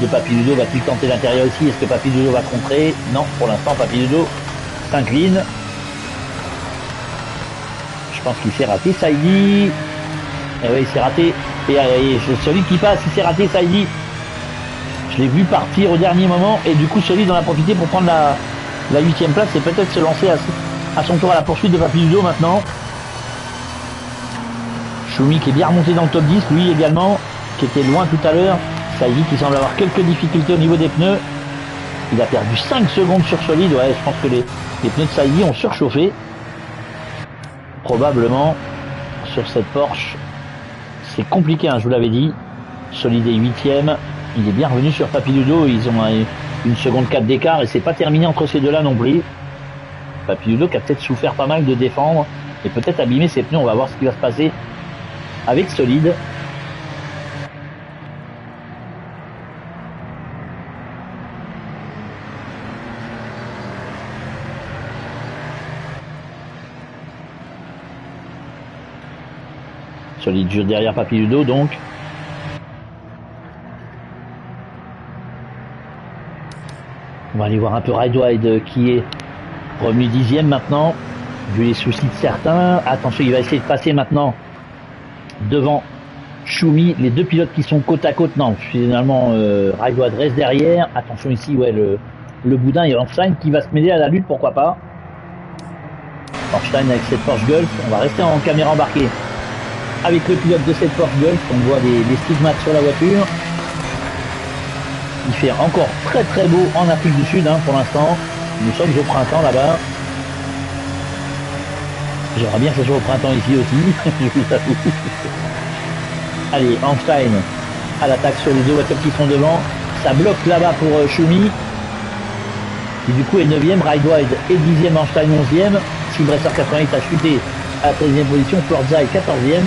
de Papy Ludo. Va-t-il tenter l'intérieur aussi? Est-ce que Papy Ludo va contrer? Non, pour l'instant, Papy Ludo s'incline. Je pense qu'il s'est raté, Saidi. Et oui, il s'est raté. Et Solide qui passe, il s'est raté, Saidi. Je l'ai vu partir au dernier moment. Et du coup, Solide en a profité pour prendre la 8e place et peut-être se lancer à son tour à la poursuite de Papy Ludo maintenant. Choumi qui est bien remonté dans le top 10, lui également, qui était loin tout à l'heure. Saidi qui semble avoir quelques difficultés au niveau des pneus. Il a perdu 5 secondes sur Solide. Ouais, je pense que les pneus de Saidi ont surchauffé. Probablement sur cette Porsche C'est compliqué, hein, je vous l'avais dit. Solide est 8ème. Il est bien revenu sur Papiludo. Ils ont une seconde 4 d'écart et c'est pas terminé entre ces deux-là non plus. Papiludo qui a peut-être souffert pas mal de défendre et peut-être abîmer ses pneus. On va voir ce qui va se passer avec Solide. Solide juste derrière Papiludo donc. On va aller voir un peu Ride qui est revenu 10ème maintenant, vu les soucis de certains. Attention, il va essayer de passer maintenant devant Choumi. Les deux pilotes qui sont côte à côte, non, finalement Ride reste derrière. Attention ici, ouais, le boudin et Einstein qui va se mêler à la lutte, pourquoi pas. Einstein avec cette Porsche Gulf, on va rester en caméra embarquée avec le pilote de cette Porsche Gulf. On voit des stigmates sur la voiture. Il fait encore très très beau en Afrique du Sud, hein, pour l'instant. Nous sommes au printemps là-bas. J'aimerais bien que ce soit au printemps ici aussi, je vous avoue. Allez, Einstein à l'attaque sur les deux voitures qui sont devant. Ça bloque là-bas pour Choumi. Qui du coup est 9ème, Ride est 10ème, Einstein 11ème. Silvester 88 a chuté à la 13ème position, Forza est 14ème.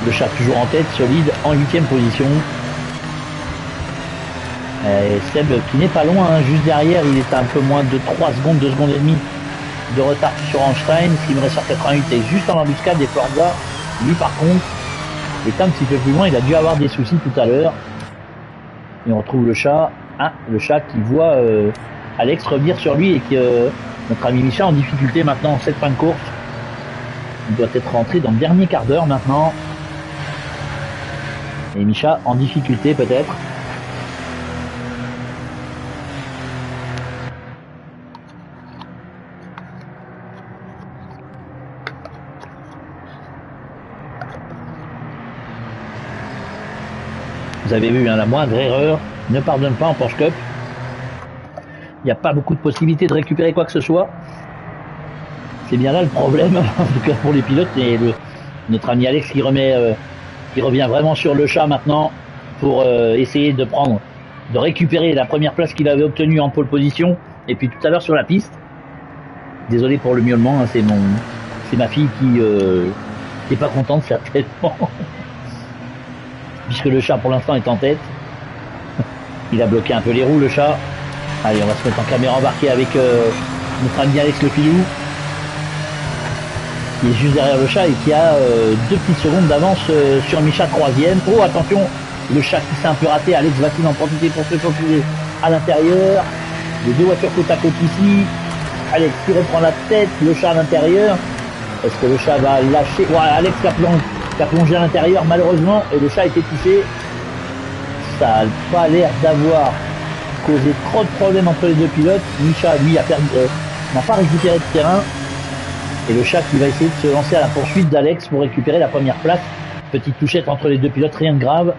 Le chat toujours en tête, Solide en 8ème position. Et Seb qui n'est pas loin, hein, juste derrière, il est à un peu moins de 3 secondes, 2 secondes et demie de retard sur Einstein. Silvester 88 est juste en embuscade et Forza, lui par contre, est un petit peu plus loin, il a dû avoir des soucis tout à l'heure. Et on retrouve le chat, hein, le chat qui voit Alex revenir sur lui et que notre ami Micha en difficulté maintenant en cette fin de course. Il doit être rentré dans le dernier quart d'heure maintenant. Et Micha en difficulté peut-être. Vous avez vu, hein, la moindre erreur ne pardonne pas en Porsche Cup. Il n'y a pas beaucoup de possibilités de récupérer quoi que ce soit. C'est bien là le problème, en tout cas pour les pilotes. Et notre ami Alex qui revient vraiment sur le chat maintenant pour essayer de récupérer la première place qu'il avait obtenue en pole position. Et puis tout à l'heure sur la piste. Désolé pour le miaulement, hein, c'est ma fille qui n'est pas contente certainement. Puisque le chat pour l'instant est en tête. Il a bloqué un peu les roues le chat. Allez, on va se mettre en caméra embarquée avec notre ami Alex le filou. Qui est juste derrière le chat et qui a 2 petites secondes d'avance sur Micha 3ème. Oh attention, le chat qui s'est un peu raté. Alex va-t-il en profiter pour se faufiler à l'intérieur. Les deux voitures côte à côte ici. Alex qui reprend la tête, le chat à l'intérieur. Est-ce que le chat va lâcher? Ouais, Alex qui a plongé à l'intérieur malheureusement et le chat a été touché. Ça n'a pas l'air d'avoir causé trop de problèmes entre les deux pilotes. Micha lui n'a pas récupéré de terrain. Et le chat qui va essayer de se lancer à la poursuite d'Alex pour récupérer la première place. Petite touchette entre les deux pilotes, rien de grave.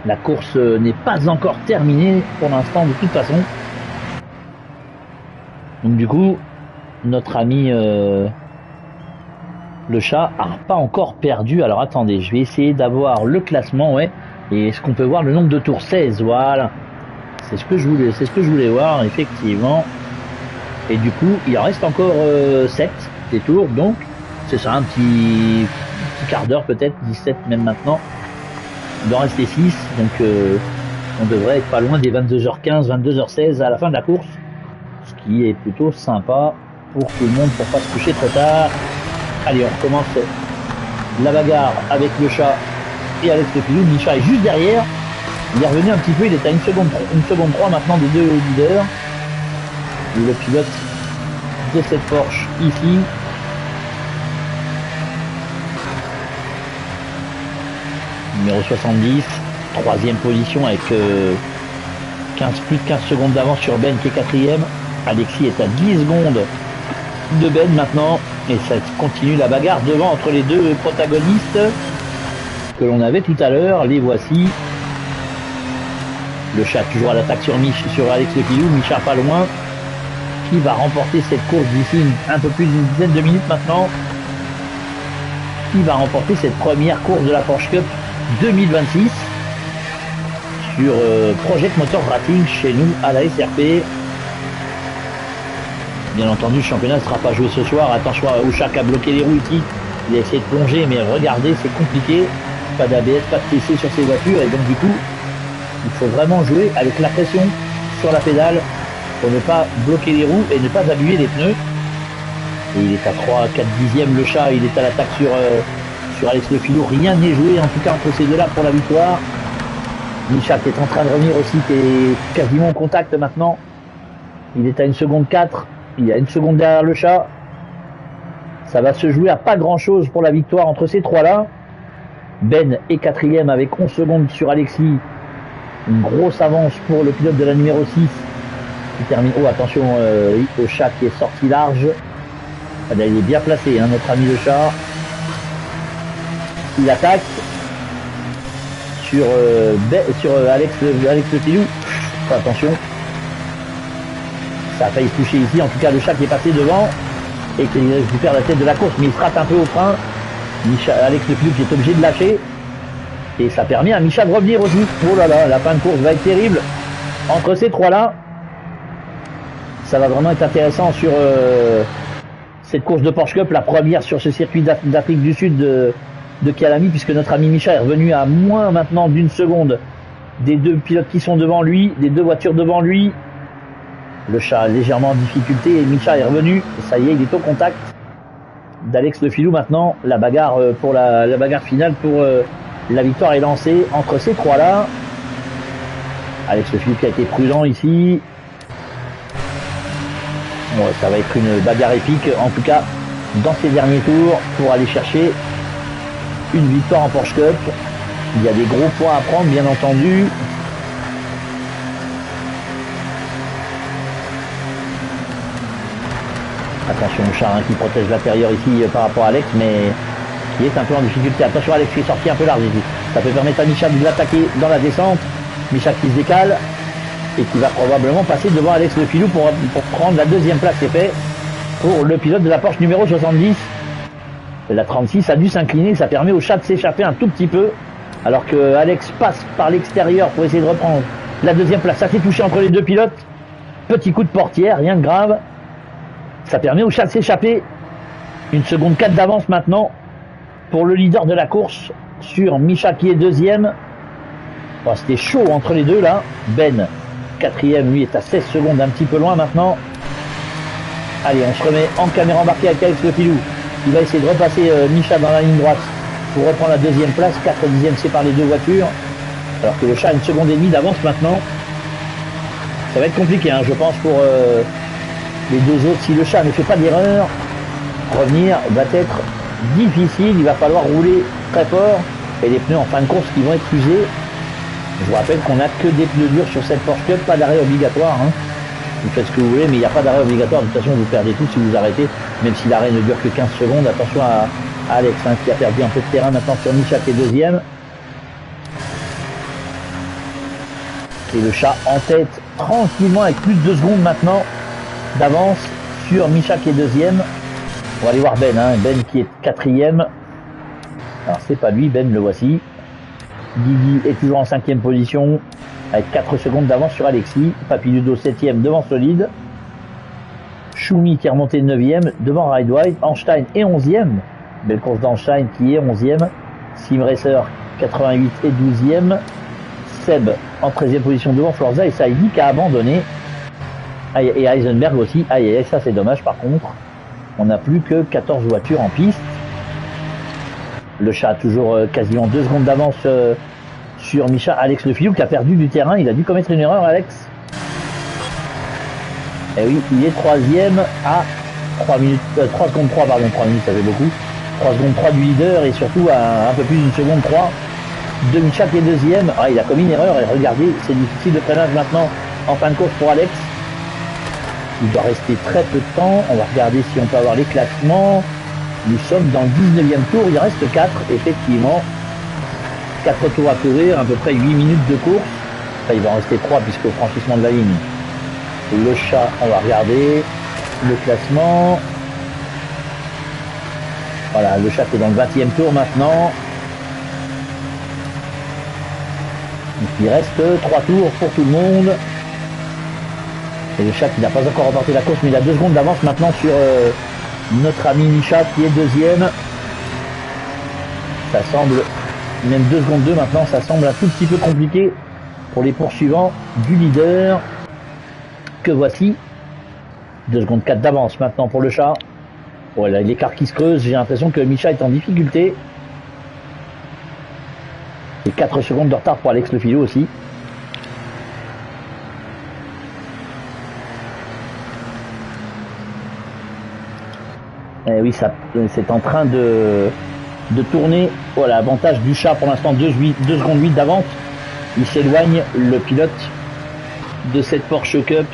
La course n'est pas encore terminée pour l'instant de toute façon. Donc du coup, notre ami le chat n'a pas encore perdu. Alors attendez, je vais essayer d'avoir le classement, ouais. Et est-ce qu'on peut voir le nombre de tours? 16, voilà. C'est ce que je voulais voir, effectivement. Et du coup, il en reste encore 7 des tours, donc c'est ça, un petit quart d'heure peut-être, 17 même maintenant. Il en reste 6, donc on devrait être pas loin des 22h15, 22h16 à la fin de la course. Ce qui est plutôt sympa pour tout le monde, pour pas se coucher trop tard. Allez, on recommence la bagarre avec le chat et Alex le filou. Micha est juste derrière. Il est revenu un petit peu, il est à 1 seconde 3 maintenant des deux leaders. Le pilote de cette Porsche ici. Numéro 70, 3ème position avec plus de 15 secondes d'avance sur Ben qui est 4ème. Alexis est à 10 secondes de Ben maintenant. Et ça continue la bagarre devant entre les deux protagonistes que l'on avait tout à l'heure. Les voici. Le chat toujours à l'attaque sur Alex le filou. Micha pas loin. Qui va remporter cette course d'ici un peu plus d'une dizaine de minutes maintenant. qui va remporter cette première course de la Porsche Cup 2026 sur Project Motor Racing chez nous à la SRP. Bien entendu, le championnat ne sera pas joué ce soir. Attention au chat qui a bloqué les roues ici. Il a essayé de plonger, mais regardez, c'est compliqué. Pas d'ABS, pas de TC sur ces voitures. Et donc, du coup, il faut vraiment jouer avec la pression sur la pédale pour ne pas bloquer les roues et ne pas abîmer les pneus. Et il est à 3-4 dixièmes le chat. Il est à l'attaque sur Alex Le Filou. Rien n'est joué, en tout cas, entre ces deux-là pour la victoire. Micha qui est en train de revenir aussi, qui est quasiment en contact maintenant. Il est à 1 seconde 4. Il y a 1 seconde derrière le chat. Ça va se jouer à pas grand chose pour la victoire entre ces trois-là. Ben est 4e avec 11 secondes sur Alexis. Une grosse avance pour le pilote de la numéro 6. Qui termine. Oh, attention au chat qui est sorti large. Ah ben, il est bien placé, hein, notre ami le chat. Il attaque sur Alex Le Filou. Attention. Ça a failli se toucher ici, en tout cas le chat qui est passé devant et qui récupère la tête de la course, mais il frappe un peu au frein. Alex Le Filou qui est obligé de lâcher et ça permet à Micha de revenir aussi. Oh là là, la fin de course va être terrible entre ces trois-là. Ça va vraiment être intéressant sur cette course de Porsche Cup, la première sur ce circuit d'Afrique du Sud de Kyalami, puisque notre ami Micha est revenu à moins maintenant d'1 seconde des deux pilotes qui sont devant lui, des deux voitures devant lui. Le chat légèrement en difficulté et Micha est revenu. Ça y est, il est au contact d'Alex Le Filou maintenant. La bagarre pour la bagarre finale pour la victoire est lancée entre ces trois-là. Alex Le Filou qui a été prudent ici. Bon, ça va être une bagarre épique, en tout cas dans ces derniers tours, pour aller chercher une victoire en Porsche Cup. Il y a des gros points à prendre, bien entendu. Attention au chat hein, qui protège l'intérieur ici par rapport à Alex, mais qui est un peu en difficulté. Attention, Alex qui est sorti un peu large ici. Ça peut permettre à Micha de l'attaquer dans la descente. Micha qui se décale et qui va probablement passer devant Alex Le Filou pour prendre la deuxième place. C'est fait pour le pilote de la Porsche numéro 70. La 36 a dû s'incliner, ça permet au chat de s'échapper un tout petit peu, alors que Alex passe par l'extérieur pour essayer de reprendre la deuxième place. Ça s'est touché entre les deux pilotes. Petit coup de portière, rien de grave. Ça permet au chat de s'échapper. 1 seconde 4 d'avance maintenant pour le leader de la course sur Micha qui est deuxième. Bon, c'était chaud entre les deux là. Ben, 4e, lui est à 16 secondes, un petit peu loin maintenant. Allez, on se remet en caméra embarquée avec Alex Le Filou. Il va essayer de repasser Micha dans la ligne droite pour reprendre la deuxième place. 4 dixièmes séparent les deux voitures. Alors que le chat a 1 seconde et demie d'avance maintenant. Ça va être compliqué, hein, je pense, pour les deux autres. Si le chat ne fait pas d'erreur, revenir va être difficile. Il va falloir rouler très fort. Et les pneus en fin de course qui vont être usés. Je vous rappelle qu'on n'a que des pneus durs sur cette Porsche Cup, pas d'arrêt obligatoire. Hein. Vous faites ce que vous voulez, mais il n'y a pas d'arrêt obligatoire. De toute façon, vous perdez tout si vous arrêtez, même si l'arrêt ne dure que 15 secondes. Attention à Alex hein, qui a perdu un peu de terrain maintenant sur Micha qui est deuxième. Et le chat en tête tranquillement avec plus de 2 secondes maintenant d'avance sur Micha qui est deuxième. On va aller voir Ben, hein. Ben qui est 4e. Alors c'est pas lui, Ben le voici. Guigui est toujours en 5e position avec 4 secondes d'avance sur Alexis. Papiludo 7e devant Solide. Choumi qui est remonté 9e devant Ride White. Einstein est 11e. Belle course d'Einstein qui est 11e. Sim Racer 88 et 12e. Seb en 13e position devant Forza et Saïdi qui a abandonné. Et Heisenberg aussi. Aïe, ça c'est dommage par contre. On n'a plus que 14 voitures en piste. Le chat a toujours quasiment 2 secondes d'avance sur Micha. Alex Le Filou qui a perdu du terrain. Il a dû commettre une erreur, Alex. Et oui, il est 3e à 3 secondes 3, pardon, 3 minutes ça fait beaucoup. 3 secondes 3 du leader et surtout à un peu plus d'une seconde 3 de Micha qui est deuxième. Ah, il a commis une erreur et regardez, c'est difficile de freinage maintenant en fin de course pour Alex. Il doit rester très peu de temps. On va regarder si on peut avoir les classements. Nous sommes dans le 19e tour, il reste 4, effectivement. 4 tours à courir, à peu près 8 minutes de course. Enfin, il va en rester 3 puisqu'au franchissement de la ligne. Le chat, on va regarder le classement. Voilà, le chat est dans le 20e tour maintenant. Donc il reste 3 tours pour tout le monde. Et le chat qui n'a pas encore remporté la course, mais il a 2 secondes d'avance maintenant sur notre ami Misha qui est deuxième. Ça semble, même 2 secondes 2 maintenant, ça semble un tout petit peu compliqué pour les poursuivants du leader. Que voici. 2 secondes 4 d'avance maintenant pour le chat. Voilà, l'écart qui se creuse, j'ai l'impression que Misha est en difficulté. Et 4 secondes de retard pour Alex Le Filou aussi. Et oui, ça, c'est en train de tourner. Voilà, avantage du chat pour l'instant, 2 secondes 8 d'avance. Il s'éloigne, le pilote de cette Porsche Cup.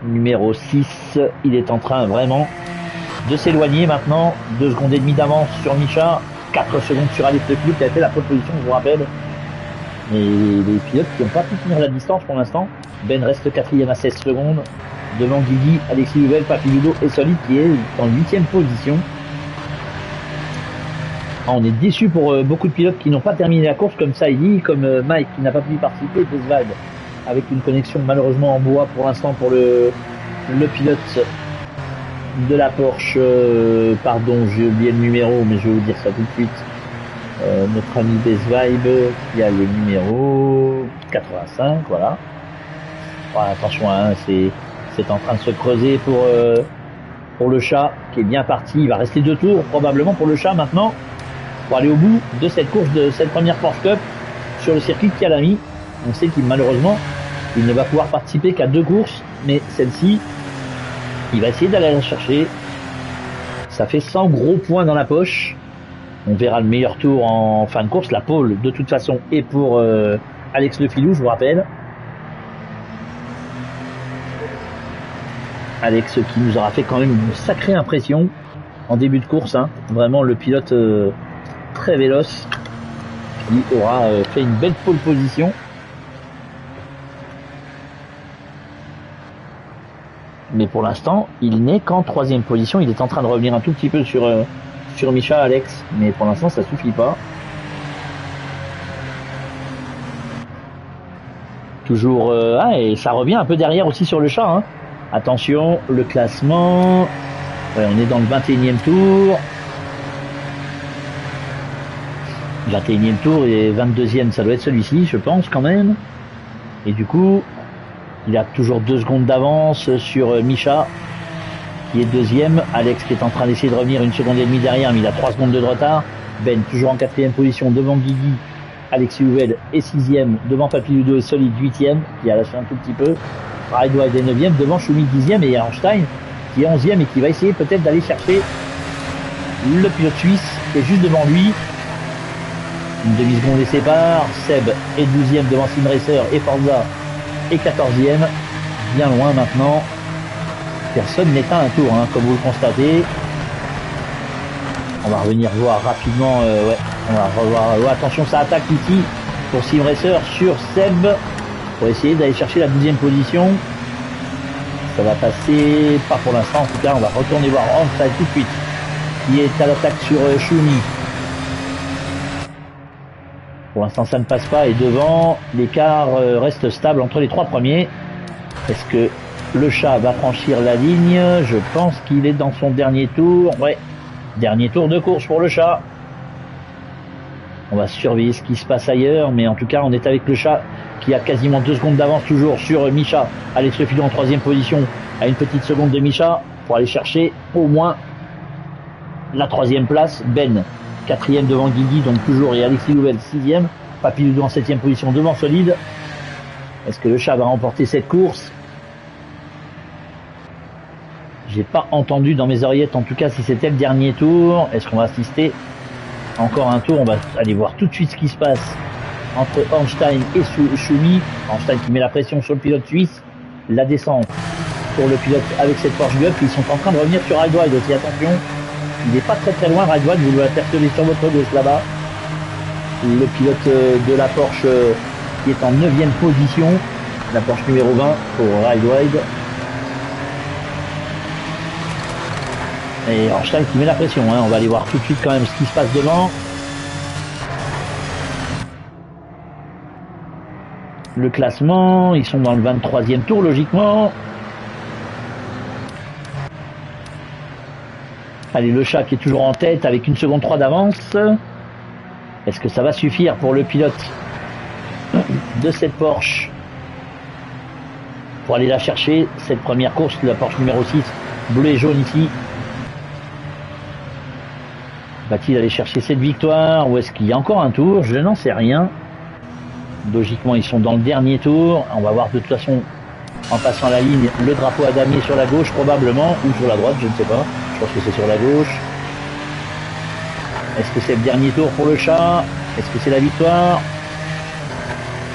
Numéro 6, il est en train vraiment de s'éloigner maintenant. 2 secondes et demie d'avance sur Misha. 4 secondes sur Alex Le Filou qui a fait la pole position, je vous rappelle. Et les pilotes qui n'ont pas pu tenir la distance pour l'instant. Ben reste 4e à 16 secondes. Devant Guigui, Alexis Louvel, Papiludo et Solide qui est en 8e position. On est déçu pour beaucoup de pilotes qui n'ont pas terminé la course, comme Saïdi, comme Mike qui n'a pas pu y participer, Desvald avec une connexion malheureusement en bois pour l'instant pour le pilote de la Porsche. Pardon, j'ai oublié le numéro, mais je vais vous dire ça tout de suite. Notre ami Desvibe qui a le numéro 85, voilà. Voilà, attention, hein, c'est en train de se creuser pour le chat qui est bien parti. Il va rester 2 tours probablement pour le chat maintenant pour aller au bout de cette course, de cette première Porsche Cup sur le circuit de Calamy. On sait qu'il malheureusement il ne va pouvoir participer qu'à 2 courses, mais celle-ci il va essayer d'aller la chercher. Ça fait 100 gros points dans la poche. On verra le meilleur tour en fin de course. La pole de toute façon est pour Alex Le Filou, je vous rappelle. Alex qui nous aura fait quand même une sacrée impression en début de course, hein. Vraiment le pilote très véloce qui aura fait une belle pole position. Mais pour l'instant, il n'est qu'en 3e position. Il est en train de revenir un tout petit peu sur Misha, Alex, mais pour l'instant ça suffit pas. Toujours et ça revient un peu derrière aussi sur le chat, hein. Attention, le classement. Ouais, on est dans le 21e tour. 21e tour et 22e, ça doit être celui-ci, je pense quand même. Et du coup, il a toujours 2 secondes d'avance sur Misha, qui est 2e. Alex qui est en train d'essayer de revenir 1 seconde et demie derrière, mais il a 3 secondes de retard. Ben toujours en 4e position devant Guigui. Alexis Louvel est 6e, devant Papiludo et Solide 8e, qui a lâché un tout petit peu. Raidwald est 9e, devant Schumi 10e et Einstein qui est 11e et qui va essayer peut-être d'aller chercher le pilote suisse qui est juste devant lui. Une demi-seconde les sépare. Seb est 12e devant Simracer et Forza est 14e. Bien loin maintenant. Personne n'est à un tour, hein, comme vous le constatez. On va revenir voir rapidement. Ouais, on va revoir. Ouais, attention, ça attaque ici pour Simracer sur Seb. Pour essayer d'aller chercher la 12e position. Ça va passer, pas pour l'instant en tout cas. On va retourner voir Einstein tout de suite, qui est à l'attaque sur Schumi. Pour l'instant ça ne passe pas et devant l'écart reste stable entre les 3 premiers. Est-ce que le chat va franchir la ligne? Je pense qu'il est dans son dernier tour. Ouais, dernier tour de course pour le chat. On va surveiller ce qui se passe ailleurs, mais en tout cas on est avec le chat qui a quasiment 2 secondes d'avance toujours sur Misha. Alex Le Filou en 3e position à une petite seconde de Misha pour aller chercher au moins la 3e place. Ben 4e devant Guigui, donc toujours, et Alexis Louvel 6e. Papiludo en 7e position devant Solide. Est-ce que le chat va remporter cette course? J'ai pas entendu dans mes oreillettes en tout cas si c'était le dernier tour. Est-ce qu'on va assister encore un tour? On va aller voir tout de suite ce qui se passe entre Einstein et Schumi. Einstein qui met la pression sur le pilote suisse. La descente pour le pilote avec cette Porsche Cup. Ils sont en train de revenir sur Raidwald aussi. Attention, il n'est pas très loin. Raidwald, vous l'apercevez sur votre gauche là-bas. Le pilote de la Porsche qui est en 9e position. La Porsche numéro 20 pour Raidwald. Et Horstein qui met la pression, hein. On va aller voir tout de suite quand même ce qui se passe devant. Le classement, ils sont dans le 23e tour logiquement. Allez, le chat qui est toujours en tête avec 1 seconde 3 d'avance. Est-ce que ça va suffire pour le pilote de cette Porsche pour aller la chercher, cette première course, la Porsche numéro 6, bleu et jaune ici? Va-t-il aller chercher cette victoire ou est-ce qu'il y a encore un tour? Je n'en sais rien. Logiquement, ils sont dans le dernier tour. On va voir de toute façon, en passant la ligne, le drapeau à damier sur la gauche probablement, ou sur la droite, je ne sais pas. Je pense que c'est sur la gauche. Est-ce que c'est le dernier tour pour le chat? Est-ce que c'est la victoire?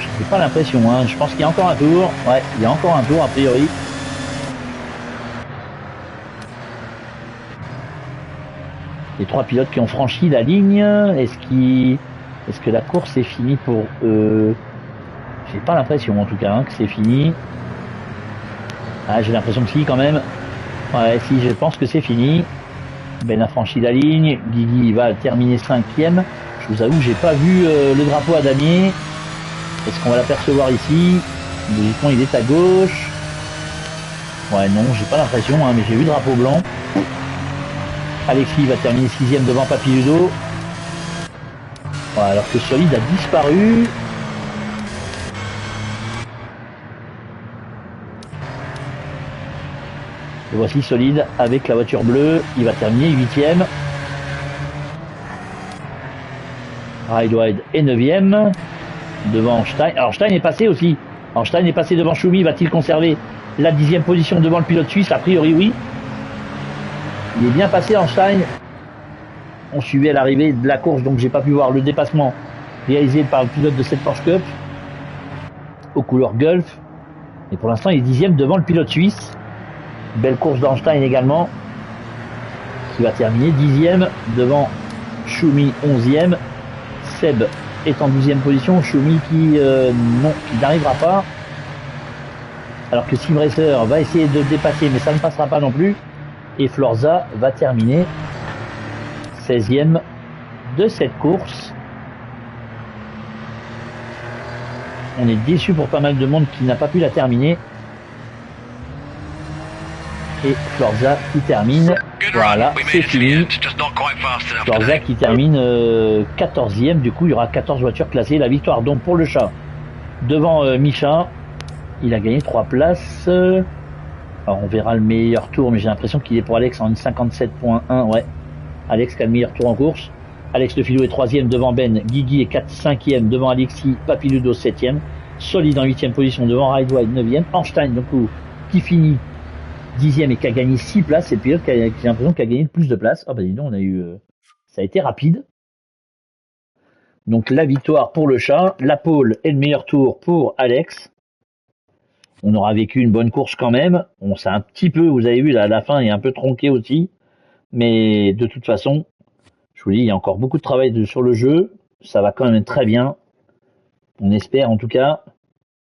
Je n'ai pas l'impression, hein. Je pense qu'il y a encore un tour. Ouais, il y a encore un tour a priori. Les 3 pilotes qui ont franchi la ligne. Est-ce que la course est finie pour eux? J'ai pas l'impression en tout cas, hein, que c'est fini. Ah, j'ai l'impression que si quand même. Ouais, si, je pense que c'est fini. Ben a franchi la ligne. Guigui va terminer 5e. Je vous avoue, j'ai pas vu le drapeau à damier. Est-ce qu'on va l'apercevoir ici? Logiquement, il est à gauche. Ouais, non, j'ai pas l'impression, hein, mais j'ai vu le drapeau blanc. Alexis va terminer 6e devant Papy Ludo. Ouais, alors que Solide a disparu. Et voici Solide avec la voiture bleue. Il va terminer 8e. Ride est 9e. Devant Stein. Alors Stein est passé aussi. Alors Stein est passé devant Schumi. Va-t-il conserver la 10e position devant le pilote suisse? A priori oui. Il est bien passé en Stein. On suivait l'arrivée de la course, donc j'ai pas pu voir le dépassement réalisé par le pilote de cette Porsche Cup aux couleurs Gulf. Et pour l'instant, il est 10e devant le pilote suisse. Belle course d'Einstein également, qui va terminer 10e devant Schumi 11e. Seb est en 12e position. Schumi qui n'arrivera pas. Alors que Sim Racer va essayer de dépasser, mais ça ne passera pas non plus. Et Florza va terminer 16e de cette course. On est déçu pour pas mal de monde qui n'a pas pu la terminer. Et Florza qui termine. Voilà, c'est fini. Florza qui termine 14e. Du coup, il y aura 14 voitures classées. La victoire donc pour le chat devant Micha. Il a gagné 3 places. Alors on verra le meilleur tour, mais j'ai l'impression qu'il est pour Alex en 57.1. Ouais. Alex qui a le meilleur tour en course. Alex Le Filou est 3e devant Ben. Guigui est 5e devant Alexis. Papy Ludo 7e. Solide en 8e position devant Ridewide 9e. Einstein, donc, qui finit 10e et qui a gagné 6 places. C'est le pilote qui a, j'ai l'impression qu'il a gagné le plus de places. Ah bah dis donc, on a eu, ça a été rapide. Donc la victoire pour le chat. La pole et le meilleur tour pour Alex. On aura vécu une bonne course quand même. On s'est un petit peu, vous avez vu, là, à la fin, il est un peu tronqué aussi. Mais de toute façon, je vous dis, il y a encore beaucoup de travail sur le jeu. Ça va quand même très bien. On espère en tout cas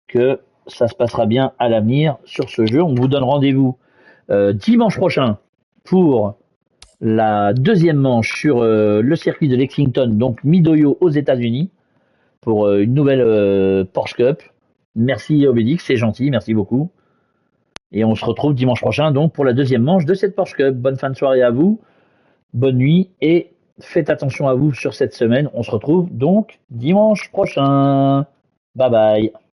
que ça se passera bien à l'avenir sur ce jeu. On vous donne rendez-vous dimanche prochain pour la deuxième manche sur le circuit de Lexington, donc Mid-Ohio aux États-Unis, pour une nouvelle Porsche Cup. Merci Obélix, c'est gentil, merci beaucoup. Et on se retrouve dimanche prochain donc pour la deuxième manche de cette Porsche Cup. Bonne fin de soirée à vous, bonne nuit et faites attention à vous sur cette semaine. On se retrouve donc dimanche prochain. Bye bye.